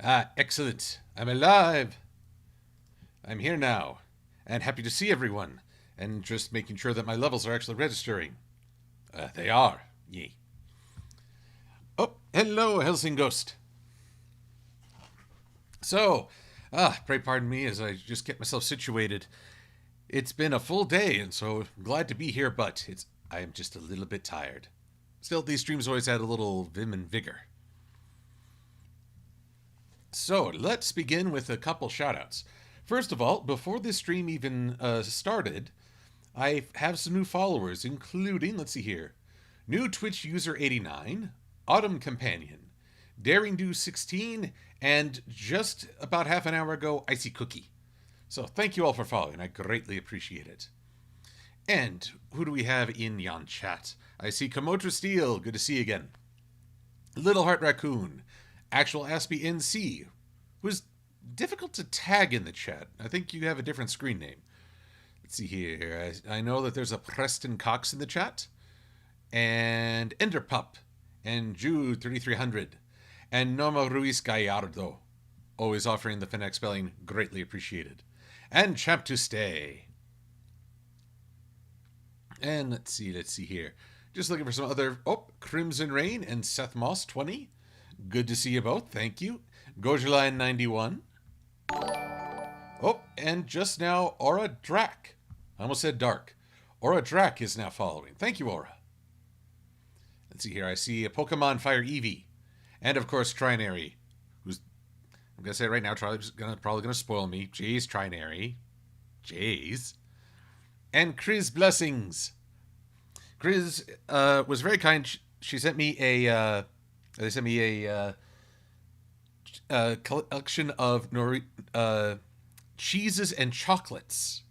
Ah, excellent. I'm alive. I'm here now. And happy to see everyone. And just making sure that my levels are actually registering. They are. Yay. Oh, hello, Helsing Ghost. So, pray pardon me as I just get myself situated. It's been a full day, and so I'm glad to be here, but I am just a little bit tired. Still, these streams always add a little vim and vigor. So let's begin with a couple shoutouts. First of all, before this stream even started, I have some new followers, including, let's see here, new Twitch user 89, Autumn Companion, Daring Do 16, and just about half an hour ago, Icy Cookie. So thank you all for following. I greatly appreciate it. And who do we have in yon chat? I see Komotra Steel. Good to see you again. Little Heart Raccoon, Actual Aspie NC, who's difficult to tag in the chat. I think you have a different screen name. Let's see here. I know that there's a Preston Cox in the chat, and Enderpup, and Jude 3300, and Norma Ruiz Gallardo, always offering the phonetic spelling, greatly appreciated, and Champ to Stay. And let's see here. Just looking for some other. Oh, Crimson Rain and Seth Moss 20. Good to see you both. Thank you. Gojeline 91. Oh, and just now, Aura Drac. I almost said Dark. Aura Drac is now following. Thank you, Aura. Let's see here. I see a Pokemon Fire Eevee. And, of course, Trinary. Who's, I'm going to say it right now, Charlie's probably going to spoil me. Jays Trinary. Jays. And Chris Blessings. Chris was very kind. She sent me a collection of cheeses and chocolates,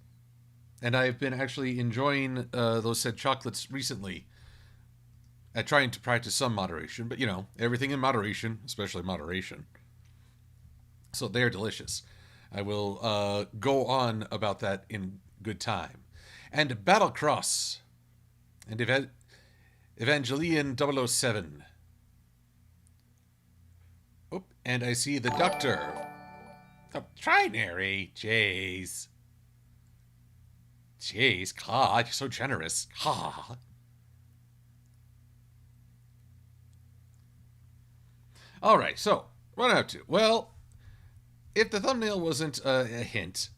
and I've been actually enjoying those said chocolates recently. Trying to practice some moderation, but everything in moderation, especially moderation. So they're delicious. I will go on about that in good time. And Battlecross and Evangelion 007. Oh, and I see the Doctor. Oh, Trinary. Jeez. God, you're so generous. Ha. All right, so what am I up to? Well, if the thumbnail wasn't a hint,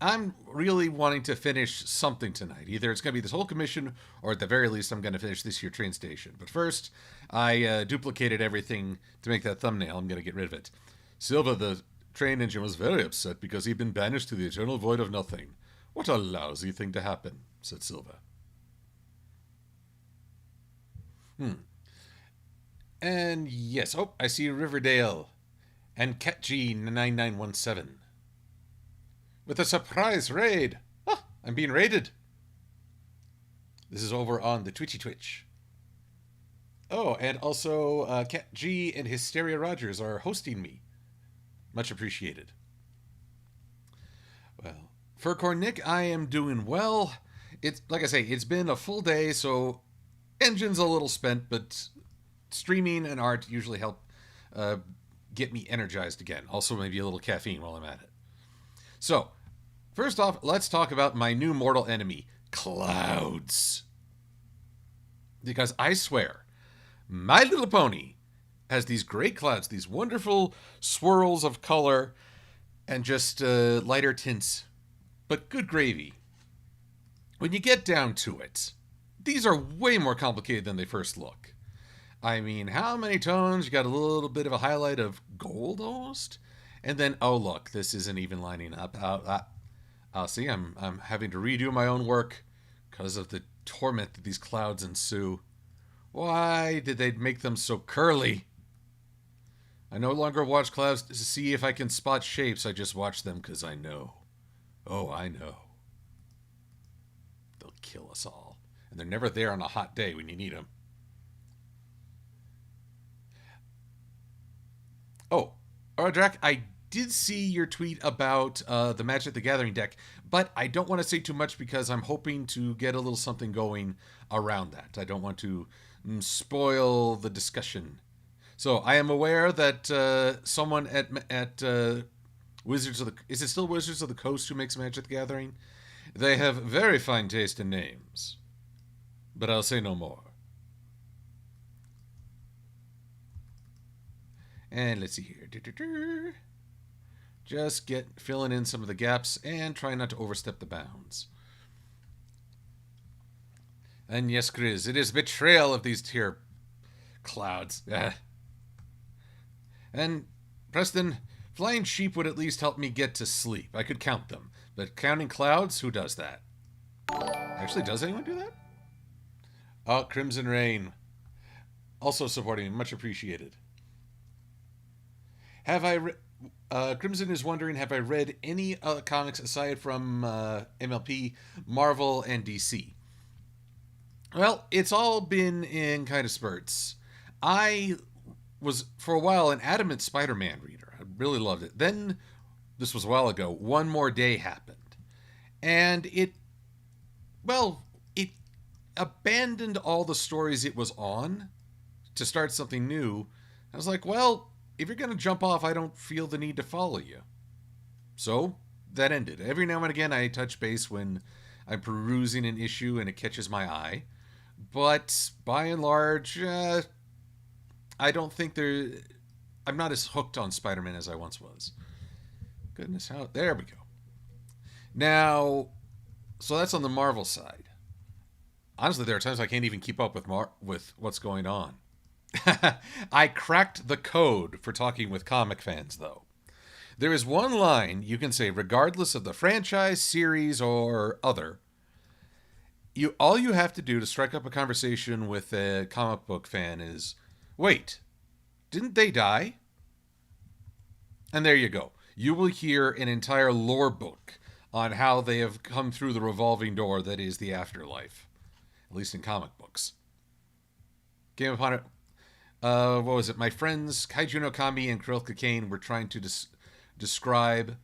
I'm really wanting to finish something tonight. Either it's going to be this whole commission, or at the very least, I'm going to finish this here train station. But first, I duplicated everything to make that thumbnail. I'm going to get rid of it. Silva, the train engine, was very upset because he'd been banished to the eternal void of nothing. What a lousy thing to happen, said Silva. And yes, I see Riverdale and CatG9917. With a surprise raid. I'm being raided. This is over on the Twitch. Oh, and also Cat G and Hysteria Rogers are hosting me. Much appreciated. Well, Furcorn Nick, I am doing well. It's like I say, it's been a full day, so engine's a little spent, but streaming and art usually help get me energized again. Also, maybe a little caffeine while I'm at it. So, first off, let's talk about my new mortal enemy, clouds. Because I swear, My Little Pony has these great clouds, these wonderful swirls of color and just lighter tints. But good gravy. When you get down to it, these are way more complicated than they first look. I mean, how many tones? You got a little bit of a highlight of gold almost? And then, oh look, this isn't even lining up. See, I'm having to redo my own work because of the torment that these clouds ensue. Why did they make them so curly? I no longer watch clouds to see if I can spot shapes. I just watch them because I know. Oh, I know. They'll kill us all. And they're never there on a hot day when you need them. Oh, Aradrak, I did see your tweet about the Magic the Gathering deck, but I don't want to say too much because I'm hoping to get a little something going around that. I don't want to spoil the discussion. So I am aware that someone at Wizards of the is it still Wizards of the Coast who makes Magic the Gathering? They have very fine taste in names, but I'll say no more. And let's see here. Just filling in some of the gaps and trying not to overstep the bounds. And yes, Grizz, it is betrayal of these tier clouds. And Preston, flying sheep would at least help me get to sleep. I could count them. But counting clouds, who does that? Actually, does anyone do that? Oh, Crimson Rain. Also supporting me. Much appreciated. Crimson is wondering, have I read any comics aside from MLP, Marvel, and DC? Well, it's all been in kind of spurts. I was, for a while, an adamant Spider-Man reader. I really loved it. Then, this was a while ago, One More Day happened. And it abandoned all the stories it was on to start something new. I was like, well, if you're going to jump off, I don't feel the need to follow you. So, that ended. Every now and again, I touch base when I'm perusing an issue and it catches my eye. But, by and large, I don't think I'm not as hooked on Spider-Man as I once was. Goodness, there we go. Now, so that's on the Marvel side. Honestly, there are times I can't even keep up with what's going on. I cracked the code for talking with comic fans, though. There is one line you can say, regardless of the franchise, series, or other. All you have to do to strike up a conversation with a comic book fan is, wait, didn't they die? And there you go. You will hear an entire lore book on how they have come through the revolving door that is the afterlife. At least in comic books. Came upon it. What was it? My friends Kaiju no Kami and Kurilka Kane were trying to describe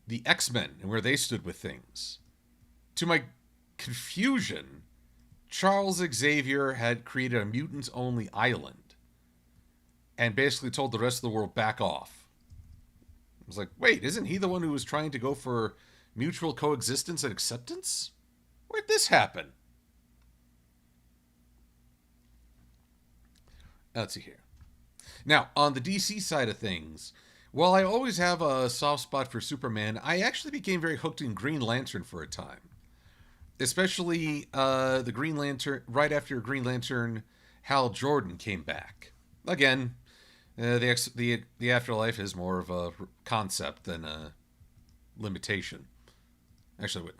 the X-Men and where they stood with things. To my confusion, Charles Xavier had created a mutants-only island and basically told the rest of the world, back off. I was like, wait, isn't he the one who was trying to go for mutual coexistence and acceptance? Where'd this happen? Let's see here. Now, on the DC side of things, while I always have a soft spot for Superman, I actually became very hooked in Green Lantern for a time. Especially the Green Lantern, right after Green Lantern, Hal Jordan came back. Again, the afterlife is more of a concept than a limitation. Actually,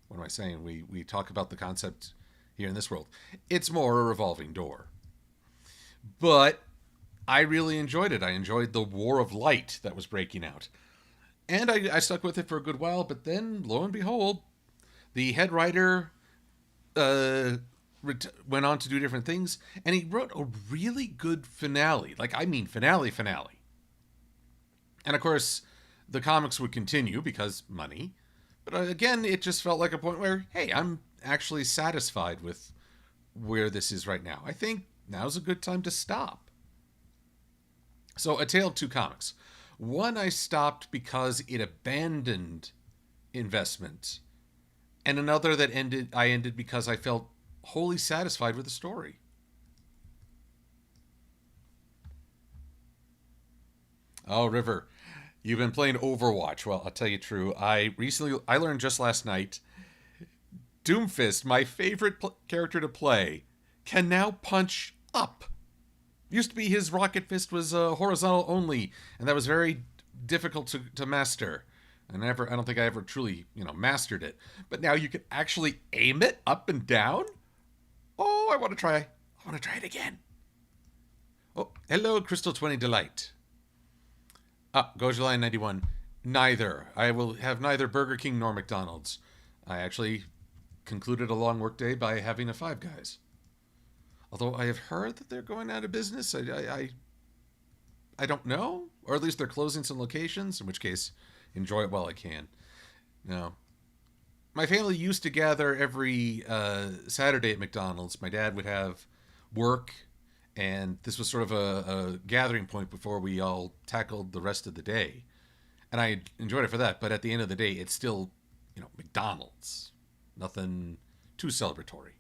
what am I saying? We talk about the concept here in this world. It's more a revolving door. But I really enjoyed it. I enjoyed the War of Light that was breaking out. And I stuck with it for a good while, but then, lo and behold, the head writer went on to do different things, and he wrote a really good finale. Like, I mean finale. And of course, the comics would continue because money. But again, it just felt like a point where, hey, I'm actually satisfied with where this is right now. I think now's a good time to stop. So, A Tale of Two Comics. One I stopped because it abandoned investment. And another that I ended because I felt wholly satisfied with the story. Oh, River, you've been playing Overwatch. Well, I'll tell you true. I learned just last night, Doomfist, my favorite character to play, can now punch up. Used to be his rocket fist was horizontal only, and that was very difficult to master. I don't think I ever truly, mastered it. But now you can actually aim it up and down. Oh, I want to try it again. Oh, hello, Crystal 20 Delight. Gojuline 91. Neither. I will have neither Burger King nor McDonald's. I actually concluded a long workday by having a Five Guys. Although I have heard that they're going out of business. I don't know. Or at least they're closing some locations, in which case, enjoy it while I can. No. My family used to gather every Saturday at McDonald's. My dad would have work, And this was sort of a gathering point before we all tackled the rest of the day. And I enjoyed it for that. But at the end of the day, it's still, McDonald's. Nothing too celebratory.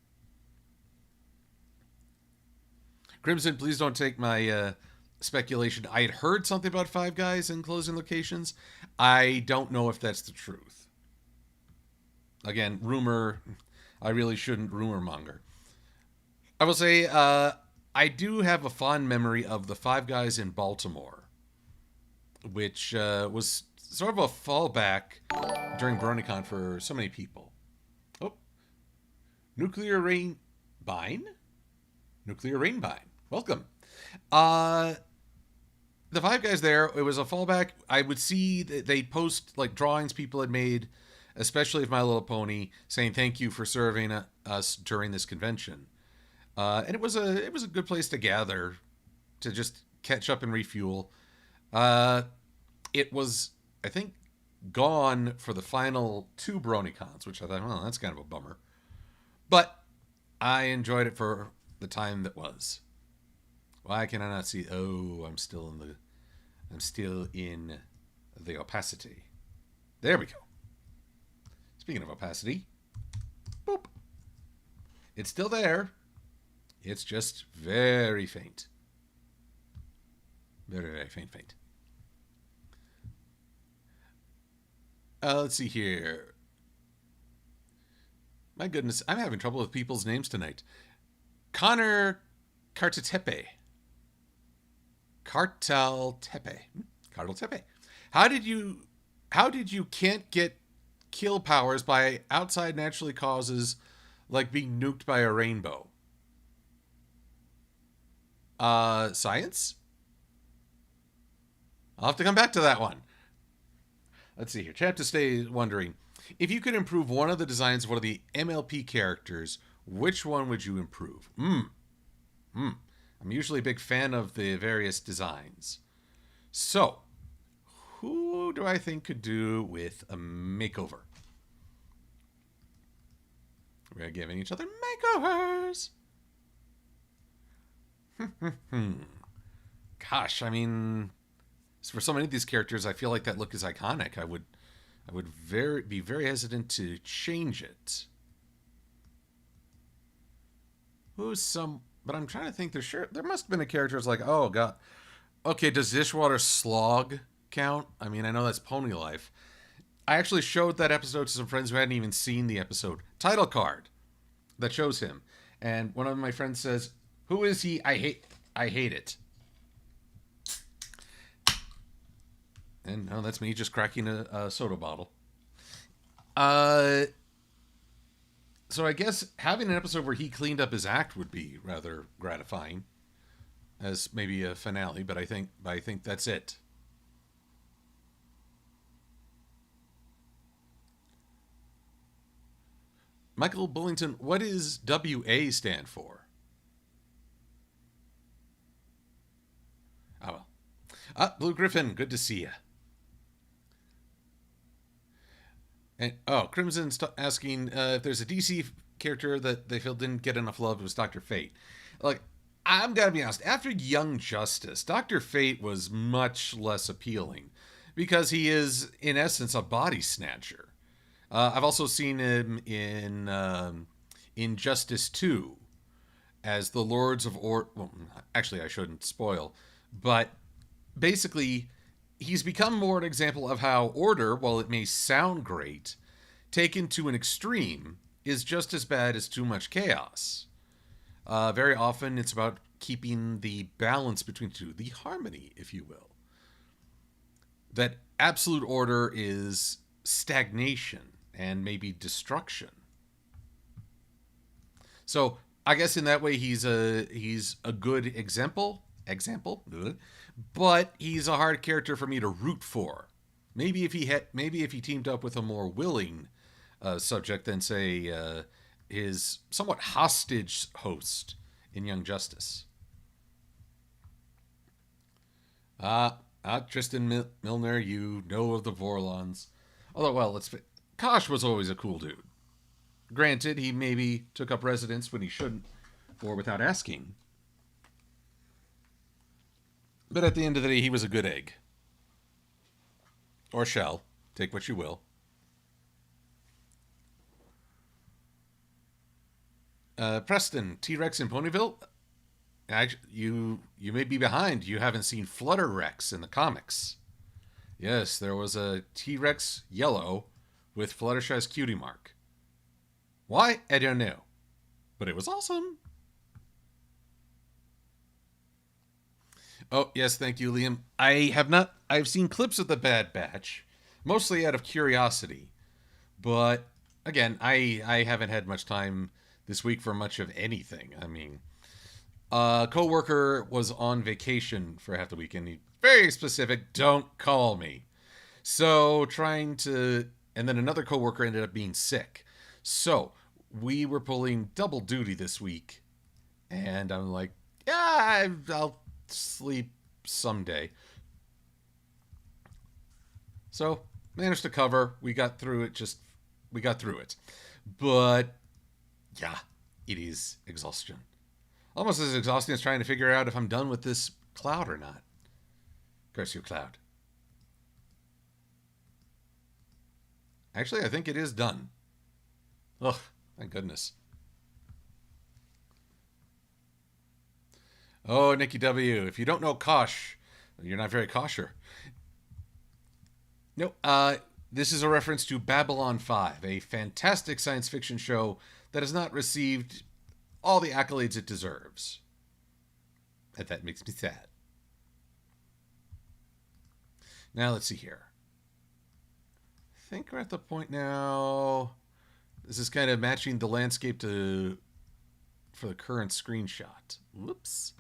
Crimson, please don't take my speculation. I had heard something about Five Guys in closing locations. I don't know if that's the truth. Again, rumor. I really shouldn't rumor monger. I will say, I do have a fond memory of the Five Guys in Baltimore, which was sort of a fallback during BronyCon for so many people. Oh, Nuclear Rainbine? Nuclear Rainbine. Welcome. The Five Guys there, it was a fallback. I would see that they post like drawings people had made, especially of My Little Pony, saying thank you for serving us during this convention. And it was a good place to gather, to just catch up and refuel. It was, I think, gone for the final 2 BronyCons, which I thought, well, that's kind of a bummer. But I enjoyed it for the time that was. Why can I not see? Oh, I'm still in the opacity. There we go. Speaking of opacity, boop. It's still there. It's just very faint. Very, very faint. Let's see here. My goodness, I'm having trouble with people's names tonight. Connor Cartatepe. Cartaltepe. How did you can't get kill powers by outside naturally causes like being nuked by a rainbow? Science? I'll have to come back to that one. Let's see here. Chat to stay wondering. If you could improve one of the designs of one of the MLP characters, which one would you improve? I'm usually a big fan of the various designs. So, who do I think could do with a makeover? We're giving each other makeovers. Gosh, I mean, for so many of these characters, I feel like that look is iconic. I would be very hesitant to change it. But I'm trying to think. There must have been a character that's like, oh god, okay, does Dishwater Slog count? I mean, I know that's Pony Life. I actually showed that episode to some friends who hadn't even seen the episode title card that shows him, and one of my friends says, "Who is he? I hate it." And no, that's me just cracking a soda bottle. So I guess having an episode where he cleaned up his act would be rather gratifying, as maybe a finale. But I think that's it. Michael Bullington, what does WA stand for? Oh well. Blue Griffin, good to see you. And Crimson's asking if there's a DC character that they feel didn't get enough love. It was Dr. Fate. Like, I'm gotta be honest. After Young Justice, Dr. Fate was much less appealing because he is, in essence, a body snatcher. I've also seen him in Injustice 2 as the Lords of Well, actually, I shouldn't spoil, but basically, he's become more an example of how order, while it may sound great, taken to an extreme, is just as bad as too much chaos. Very often, it's about keeping the balance between the two, the harmony, if you will. That absolute order is stagnation and maybe destruction. So I guess in that way, he's a good example, but he's a hard character for me to root for. Maybe if he teamed up with a more willing subject than say his somewhat hostage host in Young Justice. Tristan Milner, you know of the Vorlons. Although, well, Kosh was always a cool dude. Granted, he maybe took up residence when he shouldn't, or without asking. But at the end of the day, he was a good egg. Or shell. Take what you will. Preston, T-Rex in Ponyville? Actually, you may be behind. You haven't seen Flutter Rex in the comics. Yes, there was a T-Rex yellow with Fluttershy's cutie mark. Why? I don't know. But it was awesome. Oh, yes, thank you, Liam. I've seen clips of the Bad Batch, mostly out of curiosity. But, again, I haven't had much time this week for much of anything. I mean, a coworker was on vacation for half the week, and he very specific, don't call me. So, and then another coworker ended up being sick. So, we were pulling double duty this week, and I'm like, yeah, I'll sleep someday. So, managed to cover. We got through it. But, yeah, it is exhaustion. Almost as exhausting as trying to figure out if I'm done with this cloud or not. Curse you, cloud. Actually, I think it is done. Ugh, thank goodness. Oh, Nikki W., if you don't know Kosh, you're not very kosher. No, this is a reference to Babylon 5, a fantastic science fiction show that has not received all the accolades it deserves. And that makes me sad. Now, let's see here. I think we're at the point now. This is kind of matching the landscape for the current screenshot. Whoops.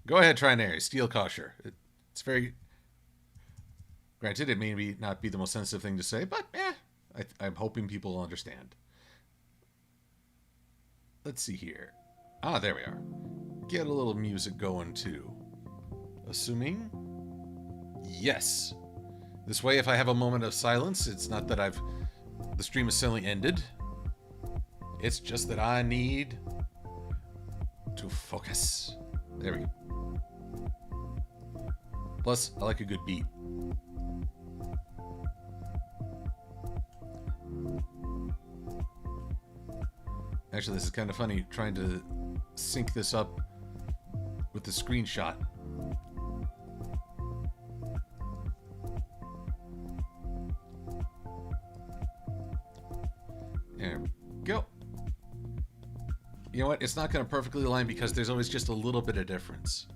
Go ahead, Trinary. Steel kosher. It's very... Granted, it may not be the most sensitive thing to say, but I'm hoping people will understand. Let's see here. Ah, there we are. Get a little music going, too. Assuming... Yes. This way, if I have a moment of silence, it's not that the stream is suddenly ended. It's just that I need to focus. There we go. Plus, I like a good beat. Actually, this is kind of funny, trying to sync this up with the screenshot. There we go. You know what? It's not going to perfectly align because there's always just a little bit of difference.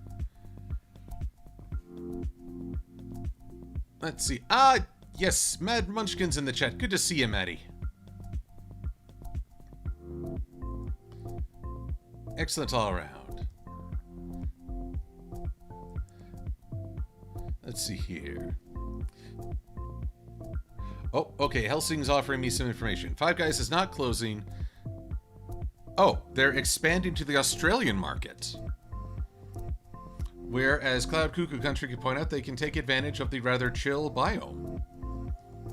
Let's see. Ah, yes, Mad Munchkin's in the chat. Good to see you, Maddie. Excellent all around. Let's see here. Oh, okay. Helsing's offering me some information. Five Guys is not closing. Oh, they're expanding to the Australian market. Whereas Cloud Cuckoo Country can point out they can take advantage of the rather chill biome.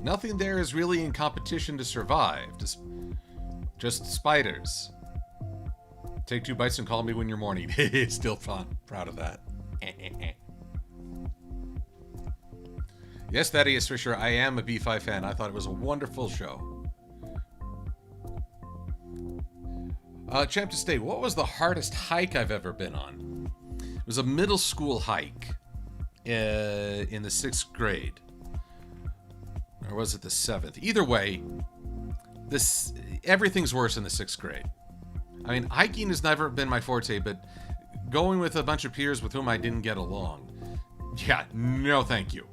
Nothing there is really in competition to survive. Just spiders. Take 2 bites and call me when you're mourning. Still fun. Proud of that. Yes, Thaddeus Fisher, I am a B5 fan. I thought it was a wonderful show. Champ to stay, what was the hardest hike I've ever been on? It was a middle school hike in the 6th grade. Or was it the 7th? Either way, everything's worse in the 6th grade. I mean, hiking has never been my forte, but going with a bunch of peers with whom I didn't get along, yeah, no thank you.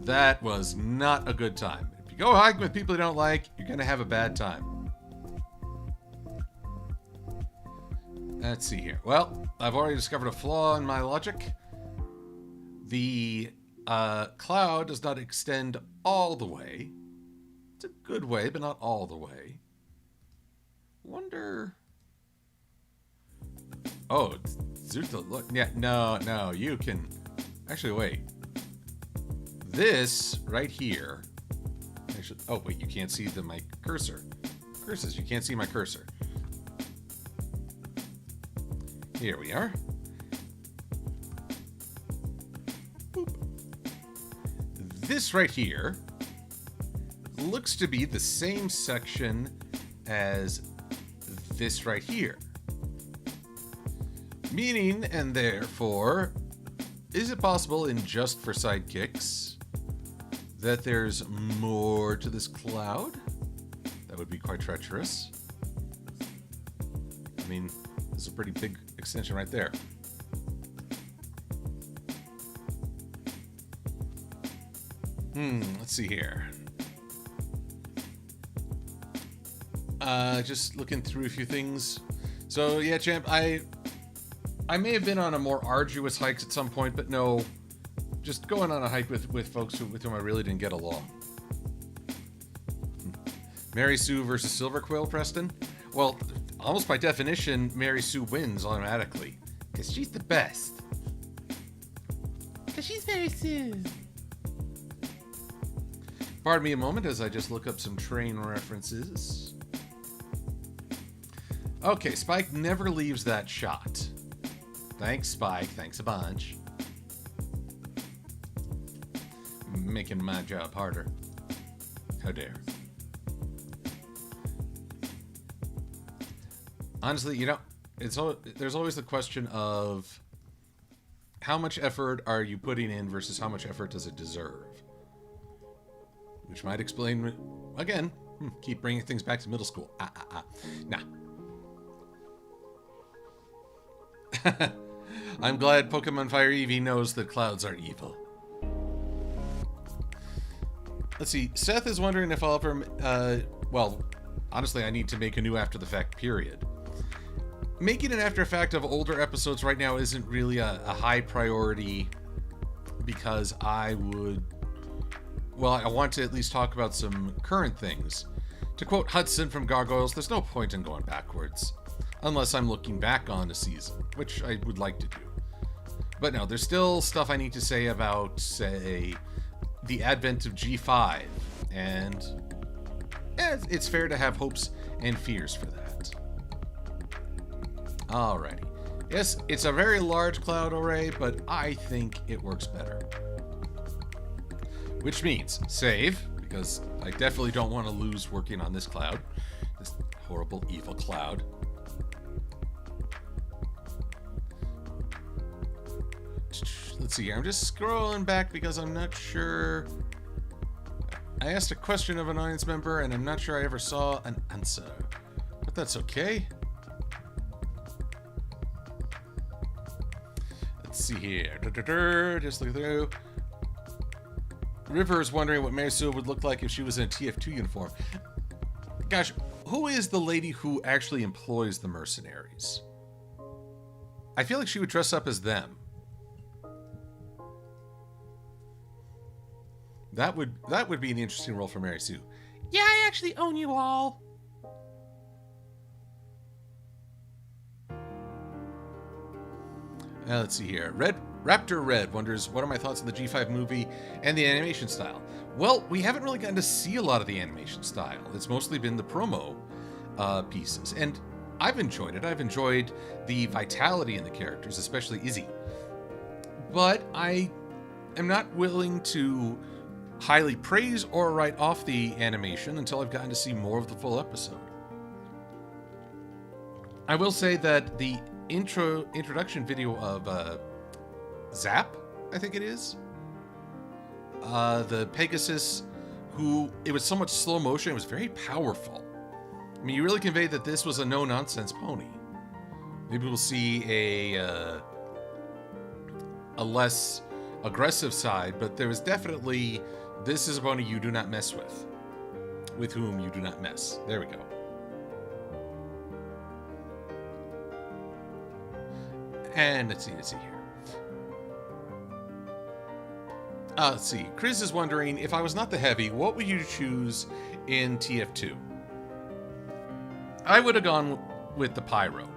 That was not a good time. If you go hiking with people you don't like, you're going to have a bad time. Let's see here. Well, I've already discovered a flaw in my logic. The cloud does not extend all the way. It's a good way, but not all the way. Wonder... Oh, Zuta, look. Yeah, no, you can... Actually, wait. This right here... Actually, oh, wait, you can't see my cursor. Curses, you can't see my cursor. Here we are. Boop. This right here looks to be the same section as this right here. Meaning, and therefore, is it possible in Just for Sidekicks that there's more to this cloud? That would be quite treacherous. I mean, this is a pretty big extension right there. Let's see here. Just looking through a few things. So yeah, champ, I may have been on a more arduous hike at some point, but no, just going on a hike with folks with whom I really didn't get along. Mary Sue versus Silver-Quill, Preston? Well, almost by definition, Mary Sue wins automatically. Because she's the best. Because she's Mary Sue. Pardon me a moment as I just look up some train references. Okay, Spike never leaves that shot. Thanks, Spike. Thanks a bunch. Making my job harder. How dare. Honestly, you know, there's always the question of how much effort are you putting in versus how much effort does it deserve? Which might explain, again, keep bringing things back to middle school. Nah. I'm glad Pokemon Fire Eevee knows that clouds are evil. Let's see. Seth is wondering if I'll ever... well, honestly, I need to make a new After the Fact, period. Making an After Fact of older episodes right now isn't really a high priority because I would... Well, I want to at least talk about some current things. To quote Hudson from Gargoyles, there's no point in going backwards. Unless I'm looking back on a season, which I would like to do. But no, there's still stuff I need to say about, say, the advent of G5. And it's fair to have hopes and fears for that. Alrighty. Yes, it's a very large cloud array, but I think it works better. Which means save, because I definitely don't want to lose working on this cloud. This horrible, evil cloud. Let's see here. I'm just scrolling back because I'm not sure. I asked a question of an audience member, and I'm not sure I ever saw an answer. But that's okay. Let's see here. Just look through. River is wondering what Mary Sue would look like if she was in a TF2 uniform. Gosh, who is the lady who actually employs the mercenaries? I feel like she would dress up as them. That would be an interesting role for Mary Sue. Yeah, I actually own you all. Let's see here. Raptor Red wonders, what are my thoughts on the G5 movie and the animation style? Well, we haven't really gotten to see a lot of the animation style. It's mostly been the promo pieces. And I've enjoyed it. I've enjoyed the vitality in the characters, especially Izzy. But I am not willing to highly praise or write off the animation until I've gotten to see more of the full episode. I will say that the introduction video of Zap, I think it is, the Pegasus, who, it was so much slow motion, it was very powerful. I mean, you really conveyed that this was a no-nonsense pony. Maybe we'll see a less aggressive side, but there was definitely, this is a pony you do not mess with whom you do not mess. There we go. And let's see here. Let's see. Chris is wondering, if I was not the heavy, what would you choose in TF2? I would have gone with the Pyro.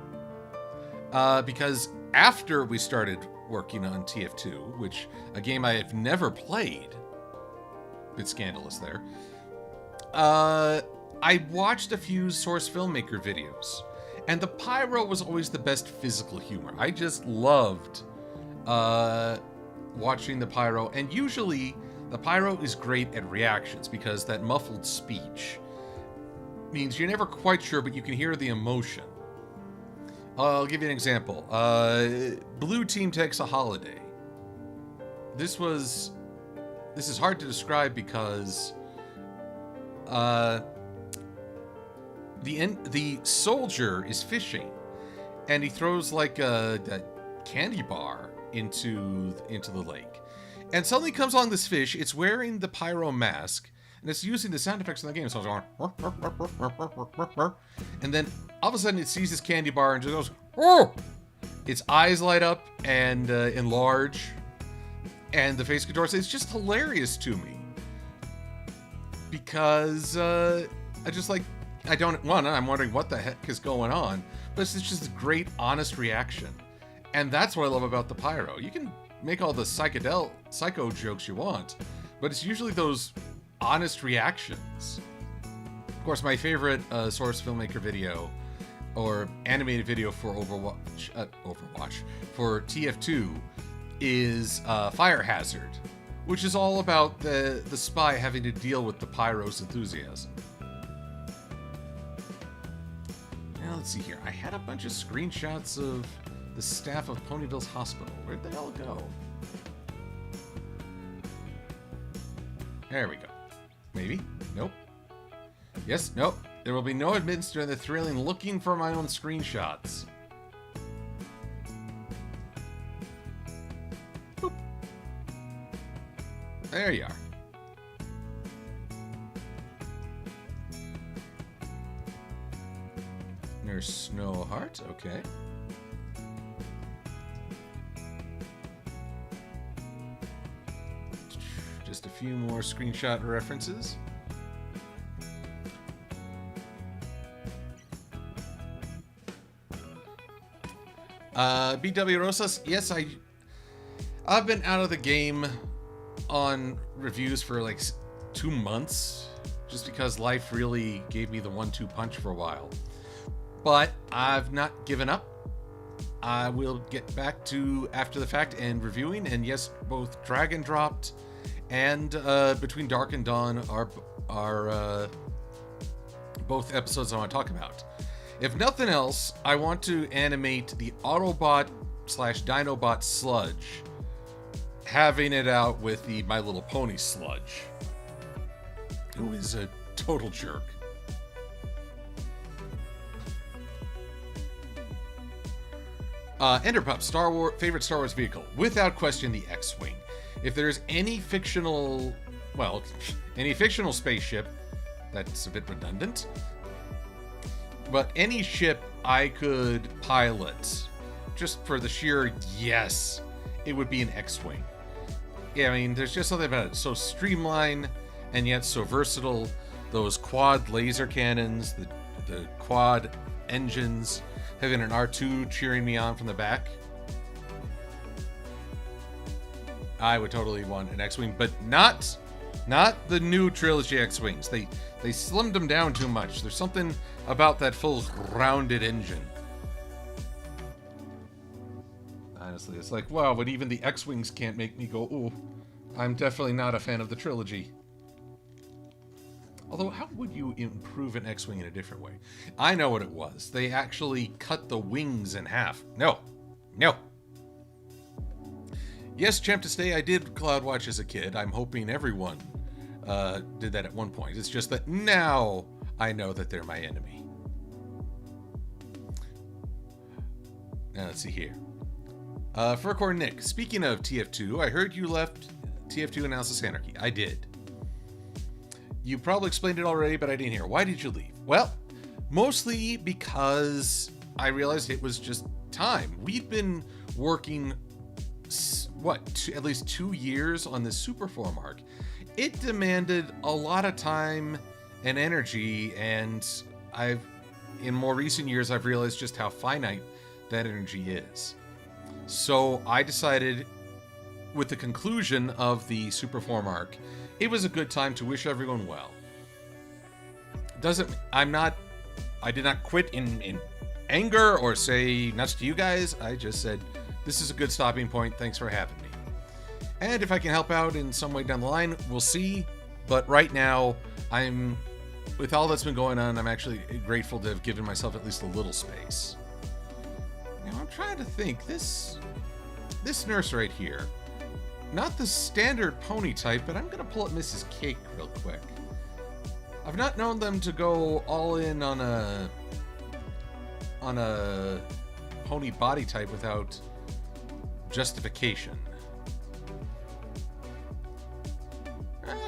Because after we started working on TF2, which a game I have never played, a bit scandalous there, I watched a few Source Filmmaker videos. And the pyro was always the best physical humor. I just loved watching the pyro, and usually the pyro is great at reactions because that muffled speech means you're never quite sure, but you can hear the emotion. I'll give you an example. Blue team takes a holiday. This is hard to describe because the soldier is fishing, and he throws like a candy bar into the lake, and suddenly comes along this fish. It's wearing the pyro mask, and it's using the sound effects in the game. So it's going, and then all of a sudden it sees this candy bar and just goes, oh! Its eyes light up and enlarge, and the face contorts. It's just hilarious to me because I'm wondering what the heck is going on, but it's just a great, honest reaction. And that's what I love about the pyro. You can make all the psycho jokes you want, but it's usually those honest reactions. Of course, my favorite source filmmaker video or animated video for Overwatch for TF2 is Fire Hazard, which is all about the spy having to deal with the pyro's enthusiasm. Now let's see here. I had a bunch of screenshots of the staff of Ponyville's hospital. Where'd they all go? There we go. Maybe? Nope. Yes, nope. There will be no admittance during the thrilling looking for my own screenshots. Boop. There you are. Nurse Snowheart, okay. Just a few more screenshot references. BW Rosas, yes, I've been out of the game on reviews for like 2 months, just because life really gave me the 1-2 punch for a while. But I've not given up. I will get back to after the fact and reviewing, and yes, both Dragon Dropped and Between Dark and Dawn are both episodes I want to talk about. If nothing else, I want to animate the Autobot/Dinobot Sludge, having it out with the My Little Pony Sludge, who is a total jerk. Enderpup, favorite Star Wars vehicle? Without question, the X-Wing. If there's any fictional spaceship, that's a bit redundant, but any ship I could pilot, just for the sheer yes, it would be an X-Wing. Yeah, I mean, there's just something about it. So streamlined and yet so versatile. Those quad laser cannons, the quad engines, having an R2 cheering me on from the back. I would totally want an X-Wing, but not the new trilogy X-Wings. They slimmed them down too much. There's something about that full rounded engine. Honestly, it's like, wow, but even the X-Wings can't make me go, ooh, I'm definitely not a fan of the trilogy. Although, how would you improve an X-Wing in a different way? I know what it was. They actually cut the wings in half. No. Yes, Champ to Stay, I did Cloudwatch as a kid. I'm hoping everyone did that at one point. It's just that now I know that they're my enemy. Now, let's see here. Furcore Nick, speaking of TF2, I heard you left TF2 Analysis Anarchy. I did. You probably explained it already, but I didn't hear. Why did you leave? Well, mostly because I realized it was just time. We'd been working, at least 2 years on this Superform arc. It demanded a lot of time and energy, and in more recent years, I've realized just how finite that energy is. So I decided, with the conclusion of the Superform arc, it was a good time to wish everyone well. I did not quit in anger or say nuts to you guys. I just said, this is a good stopping point. Thanks for having me. And if I can help out in some way down the line, we'll see. But right now, with all that's been going on, I'm actually grateful to have given myself at least a little space. Now, I'm trying to think. This nurse right here, not the standard pony type, but I'm going to pull up Mrs. Cake real quick. I've not known them to go all in on a pony body type without justification.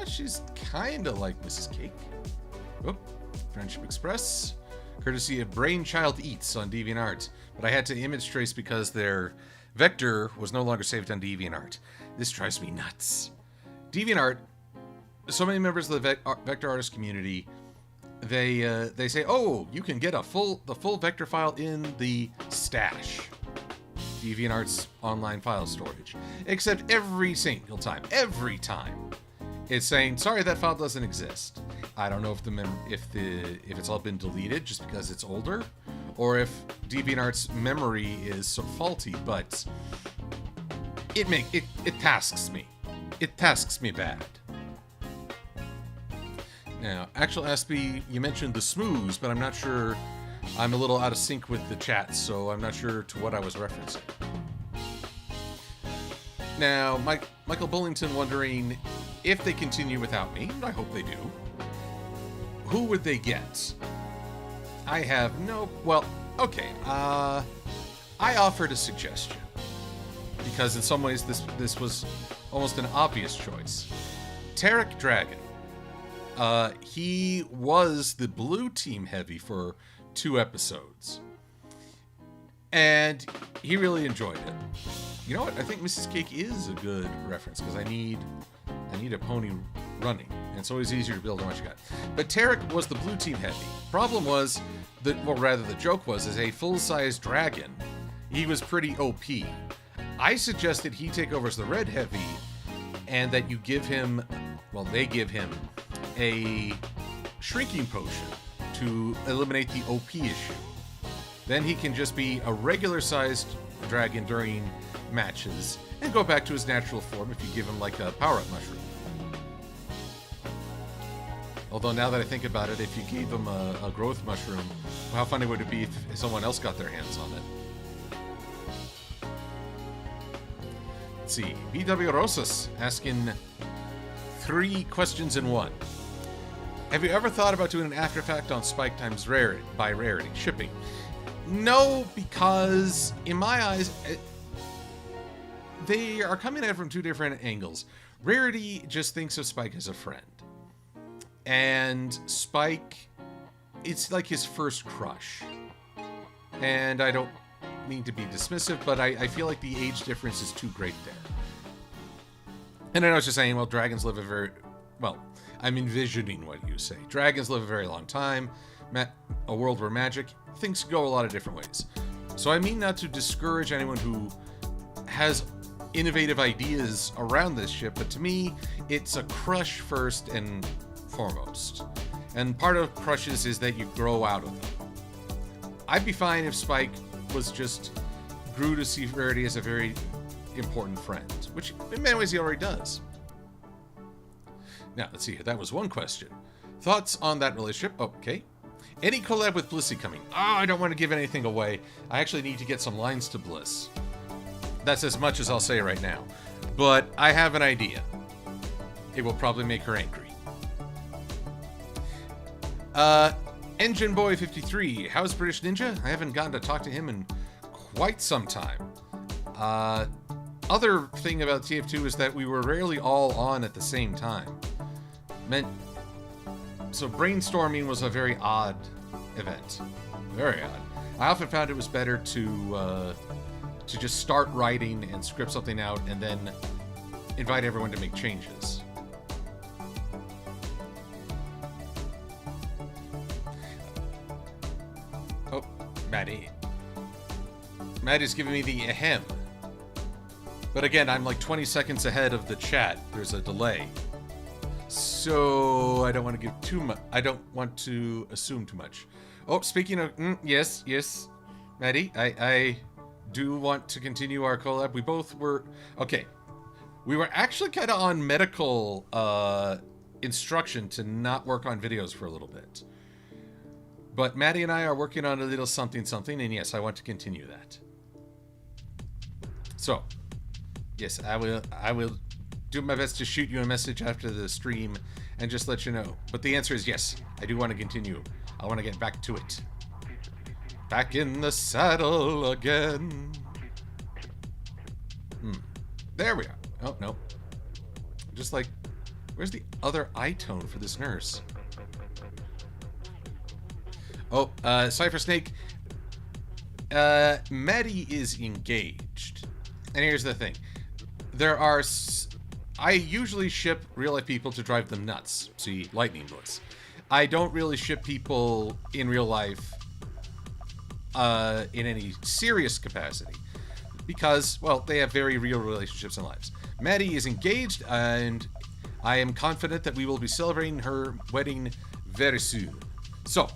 She's kind of like Mrs. Cake. Oh, Friendship Express. Courtesy of Brainchild Eats on DeviantArt. But I had to image trace because their vector was no longer saved on DeviantArt. This drives me nuts. DeviantArt, so many members of the vector artist community, they say, oh, you can get the full vector file in the stash. DeviantArt's online file storage. Except every single time, it's saying, sorry, that file doesn't exist. I don't know if it's all been deleted just because it's older, or if DeviantArt's memory is so faulty, but it tasks me. It tasks me bad. Now, Actual Aspie, you mentioned the smooths, but I'm not sure. I'm a little out of sync with the chat, so I'm not sure to what I was referencing. Now, Michael Bullington wondering if they continue without me. I hope they do. Who would they get? I have no... Well, okay. I offered a suggestion. Because in some ways, this was almost an obvious choice. Tarek Dragon. He was the blue team heavy for 2 episodes. And he really enjoyed it. You know what? I think Mrs. Cake is a good reference, because I need a pony running. And it's always easier to build on what you got. But Tarek was the blue team heavy. Problem was, the joke was, as a full-size dragon, he was pretty OP. I suggested he take over as the red heavy, and that you give him, well, they give him a shrinking potion to eliminate the OP issue. Then he can just be a regular-sized dragon during matches and go back to his natural form if you give him like a power-up mushroom. Although now that I think about it, if you gave him a growth mushroom, how funny would it be if someone else got their hands on it? Let's see. BW Rosas asking 3 questions in 1. Have you ever thought about doing an after effect on spike times rarity by rarity shipping? No, because in my eyes, they are coming at it from 2 different angles. Rarity just thinks of Spike as a friend. And Spike, it's like his first crush. And I don't mean to be dismissive, but I feel like the age difference is too great there. And I know it's just saying, well, dragons live a very... Well, I'm envisioning what you say. Dragons live a very long time. A world where magic, things go a lot of different ways. So I mean not to discourage anyone who has innovative ideas around this ship, but to me, it's a crush first and foremost. And part of crushes is that you grow out of them. I'd be fine if Spike was just grew to see Rarity as a very important friend, which in many ways he already does. Now, let's see here. That was one question. Thoughts on that relationship? Okay. Any collab with Blissey coming? Oh, I don't want to give anything away. I actually need to get some lines to Bliss. That's as much as I'll say right now. But I have an idea. It will probably make her angry. Engine Boy 53. How's British Ninja? I haven't gotten to talk to him in quite some time. Other thing about TF2 is that we were rarely all on at the same time. So brainstorming was a very odd event. Very odd. I often found it was better to just start writing and script something out and then invite everyone to make changes. Oh, Maddie. Maddie's giving me the ahem. But again, I'm like 20 seconds ahead of the chat. There's a delay. So I don't want to give too much. I don't want to assume too much. Oh, speaking of, yes. Maddie, I do want to continue our collab. We both were... Okay. We were actually kind of on medical instruction to not work on videos for a little bit. But Maddie and I are working on a little something, and yes, I want to continue that. So, yes, I will do my best to shoot you a message after the stream and just let you know. But the answer is yes, I do want to continue. I want to get back to it. Back in the saddle again. There we are. Oh, no. Just like, where's the other eye tone for this nurse? Oh, Cypher Snake. Maddie is engaged. And here's the thing. There are... I usually ship real-life people to drive them nuts. See, Lightning Bliss. I don't really ship people in real life in any serious capacity. Because, well, they have very real relationships and lives. Maddie is engaged, and I am confident that we will be celebrating her wedding very soon. So,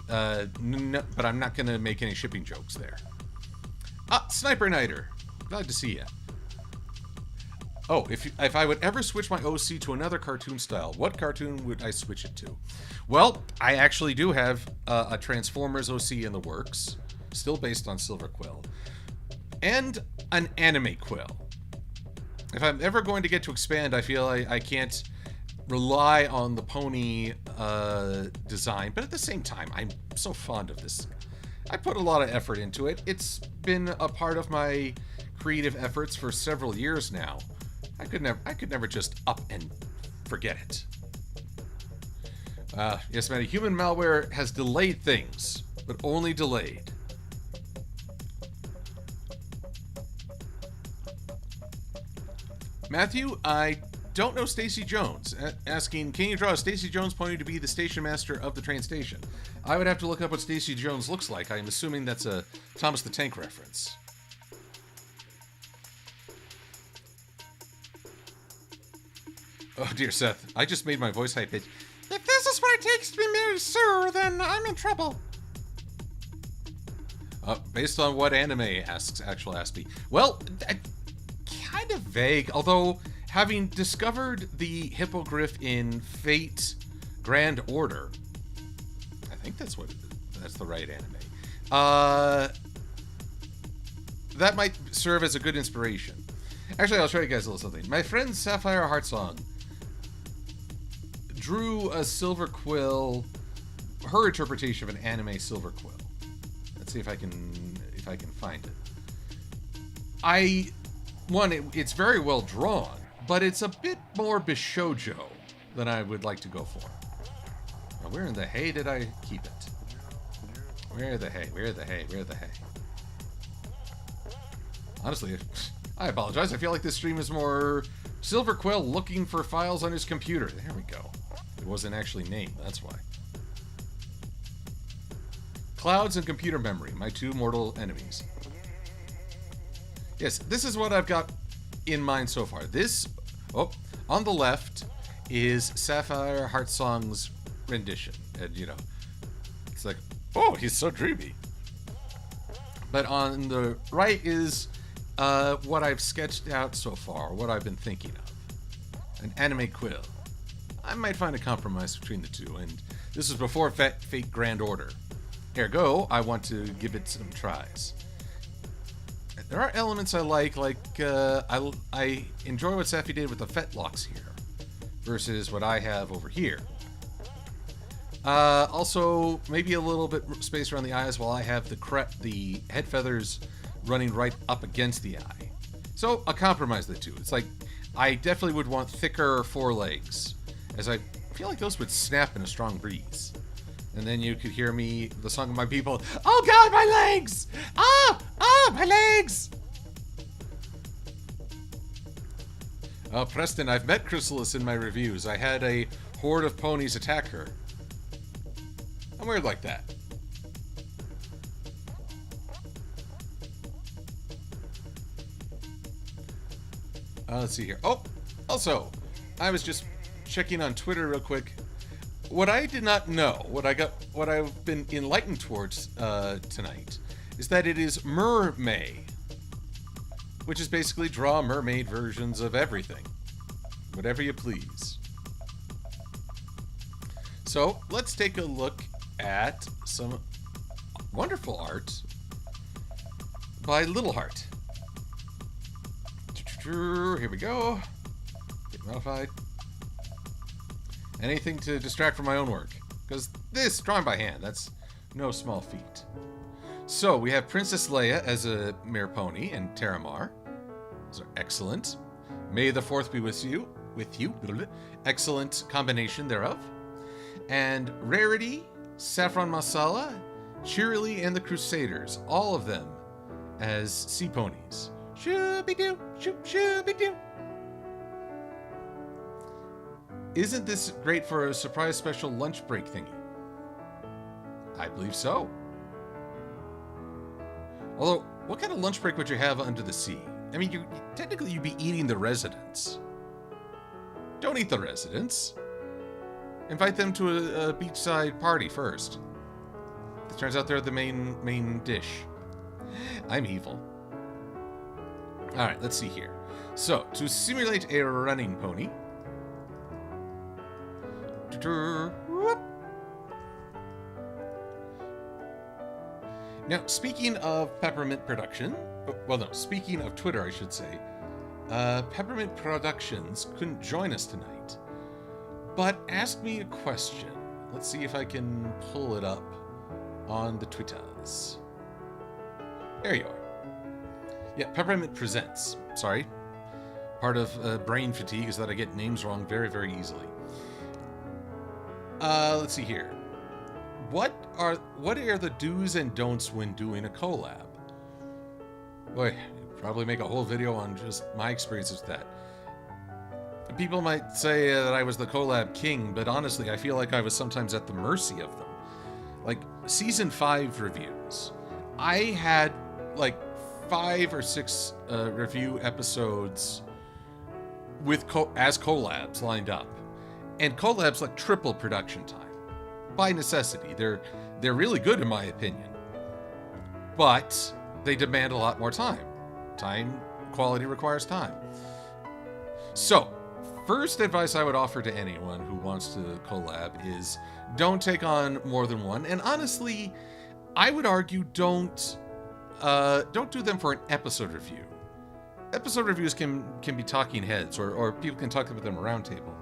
no, but I'm not going to make any shipping jokes there. Sniper Nighter. Glad to see you. Oh, if I would ever switch my OC to another cartoon style, what cartoon would I switch it to? Well, I actually do have a Transformers OC in the works, still based on Silver-Quill, and an anime Quill. If I'm ever going to get to expand, I feel I can't rely on the pony design, but at the same time, I'm so fond of this. I put a lot of effort into it. It's been a part of my creative efforts for several years now. I could never just up and forget it. Yes, man, human malware has delayed things, but only delayed. Matthew, I don't know Stacy Jones. Asking, can you draw a Stacy Jones pony to be the station master of the train station? I would have to look up what Stacy Jones looks like. I'm assuming that's a Thomas the Tank reference. Oh dear, Seth. I just made my voice high pitch. If this is what it takes to be Mary Sue, then I'm in trouble. Based on what anime, asks Actual Aspie. Well, kind of vague, although having discovered the hippogriff in Fate Grand Order, I think that's the right anime. That might serve as a good inspiration. Actually, I'll show you guys a little something. My friend Sapphire Heartsong drew a Silver-Quill, her interpretation of an anime Silver-Quill. Let's see if I can find it. It's very well drawn, but it's a bit more bishoujo than I would like to go for. Now, where in the hay did I keep it? Where the hay? Honestly, I apologize. I feel like this stream is more Silver-Quill looking for files on his computer. There we go. It wasn't actually named, that's why. Clouds and computer memory, my two mortal enemies. Yes, this is what I've got in mind so far. This, on the left, is Sapphire Heartsong's rendition. And, you know, it's like, oh, he's so dreamy. But on the right is what I've sketched out so far, what I've been thinking of. An anime Quill. I might find a compromise between the two, and this is before Fate Grand Order. Ergo, I want to give it some tries. There are elements I like I enjoy what Safi did with the fetlocks here, versus what I have over here. Also, maybe a little bit space around the eyes while I have the head feathers running right up against the eye. So, I'll compromise the two. It's like, I definitely would want thicker forelegs, as I feel like those would snap in a strong breeze. And then you could hear the song of my people, oh god, my legs! My legs! Preston, I've met Chrysalis in my reviews. I had a horde of ponies attack her. I'm weird like that. Let's see here. Oh, also, I was just checking on Twitter real quick. what I did not know, what I've been enlightened towards tonight, is that it is mermay, which is basically draw mermaid versions of everything, whatever you please. So let's take a look at some wonderful art by Little Heart. Here we go. Get modified. Anything to distract from my own work, because this, drawn by hand, that's no small feat. So we have Princess Leia as a mare pony and Terramar. Those are excellent. May the 4th be with you. Excellent combination thereof. And Rarity, Saffron Masala, Cheerily, and the Crusaders, all of them as sea ponies. Shooby-doo, shooby-doo. Isn't this great for a surprise special lunch break thingy? I believe so. Although, what kind of lunch break would you have under the sea? I mean, technically you'd be eating the residents. Don't eat the residents. Invite them to a beachside party first. It turns out they're the main dish. I'm evil. Alright, let's see here. So, to simulate a running pony. Now, speaking of Peppermint Production, well, no, speaking of Twitter, I should say, Peppermint Productions couldn't join us tonight, but asked me a question. Let's see if I can pull it up on the Twitters. There you are. Yeah, Peppermint Presents. Sorry. Part of brain fatigue is that I get names wrong very, very easily. Let's see here. What are the do's and don'ts when doing a collab? Boy, I'd probably make a whole video on just my experiences with that. People might say that I was the collab king, but honestly, I feel like I was sometimes at the mercy of them. Like, Season 5 reviews. I had, like, 5 or 6 review episodes with as collabs lined up. And collabs, like, triple production time. By necessity. They're really good, in my opinion. But they demand a lot more time. Quality requires time. So, first advice I would offer to anyone who wants to collab is don't take on more than one. And honestly, I would argue don't do them for an episode review. Episode reviews can be talking heads, or people can talk about them around table.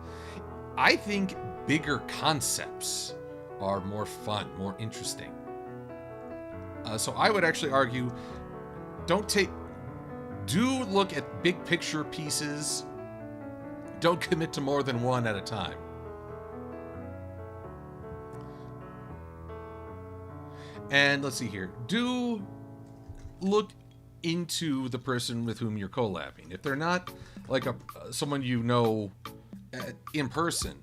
I think bigger concepts are more fun, more interesting. So I would actually argue, do look at big picture pieces. Don't commit to more than one at a time. And let's see here. Do look into the person with whom you're collabing. If they're not like someone you know in person,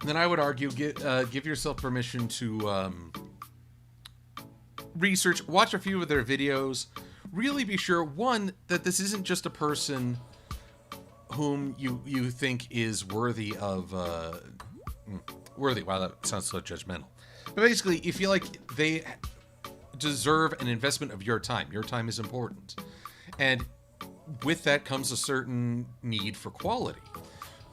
then I would argue give yourself permission to research, watch a few of their videos, really be sure, one, that this isn't just a person whom you think is worthy of wow, that sounds so judgmental. But basically, you feel like they deserve an investment of your time. Your time is important. And with that comes a certain need for quality.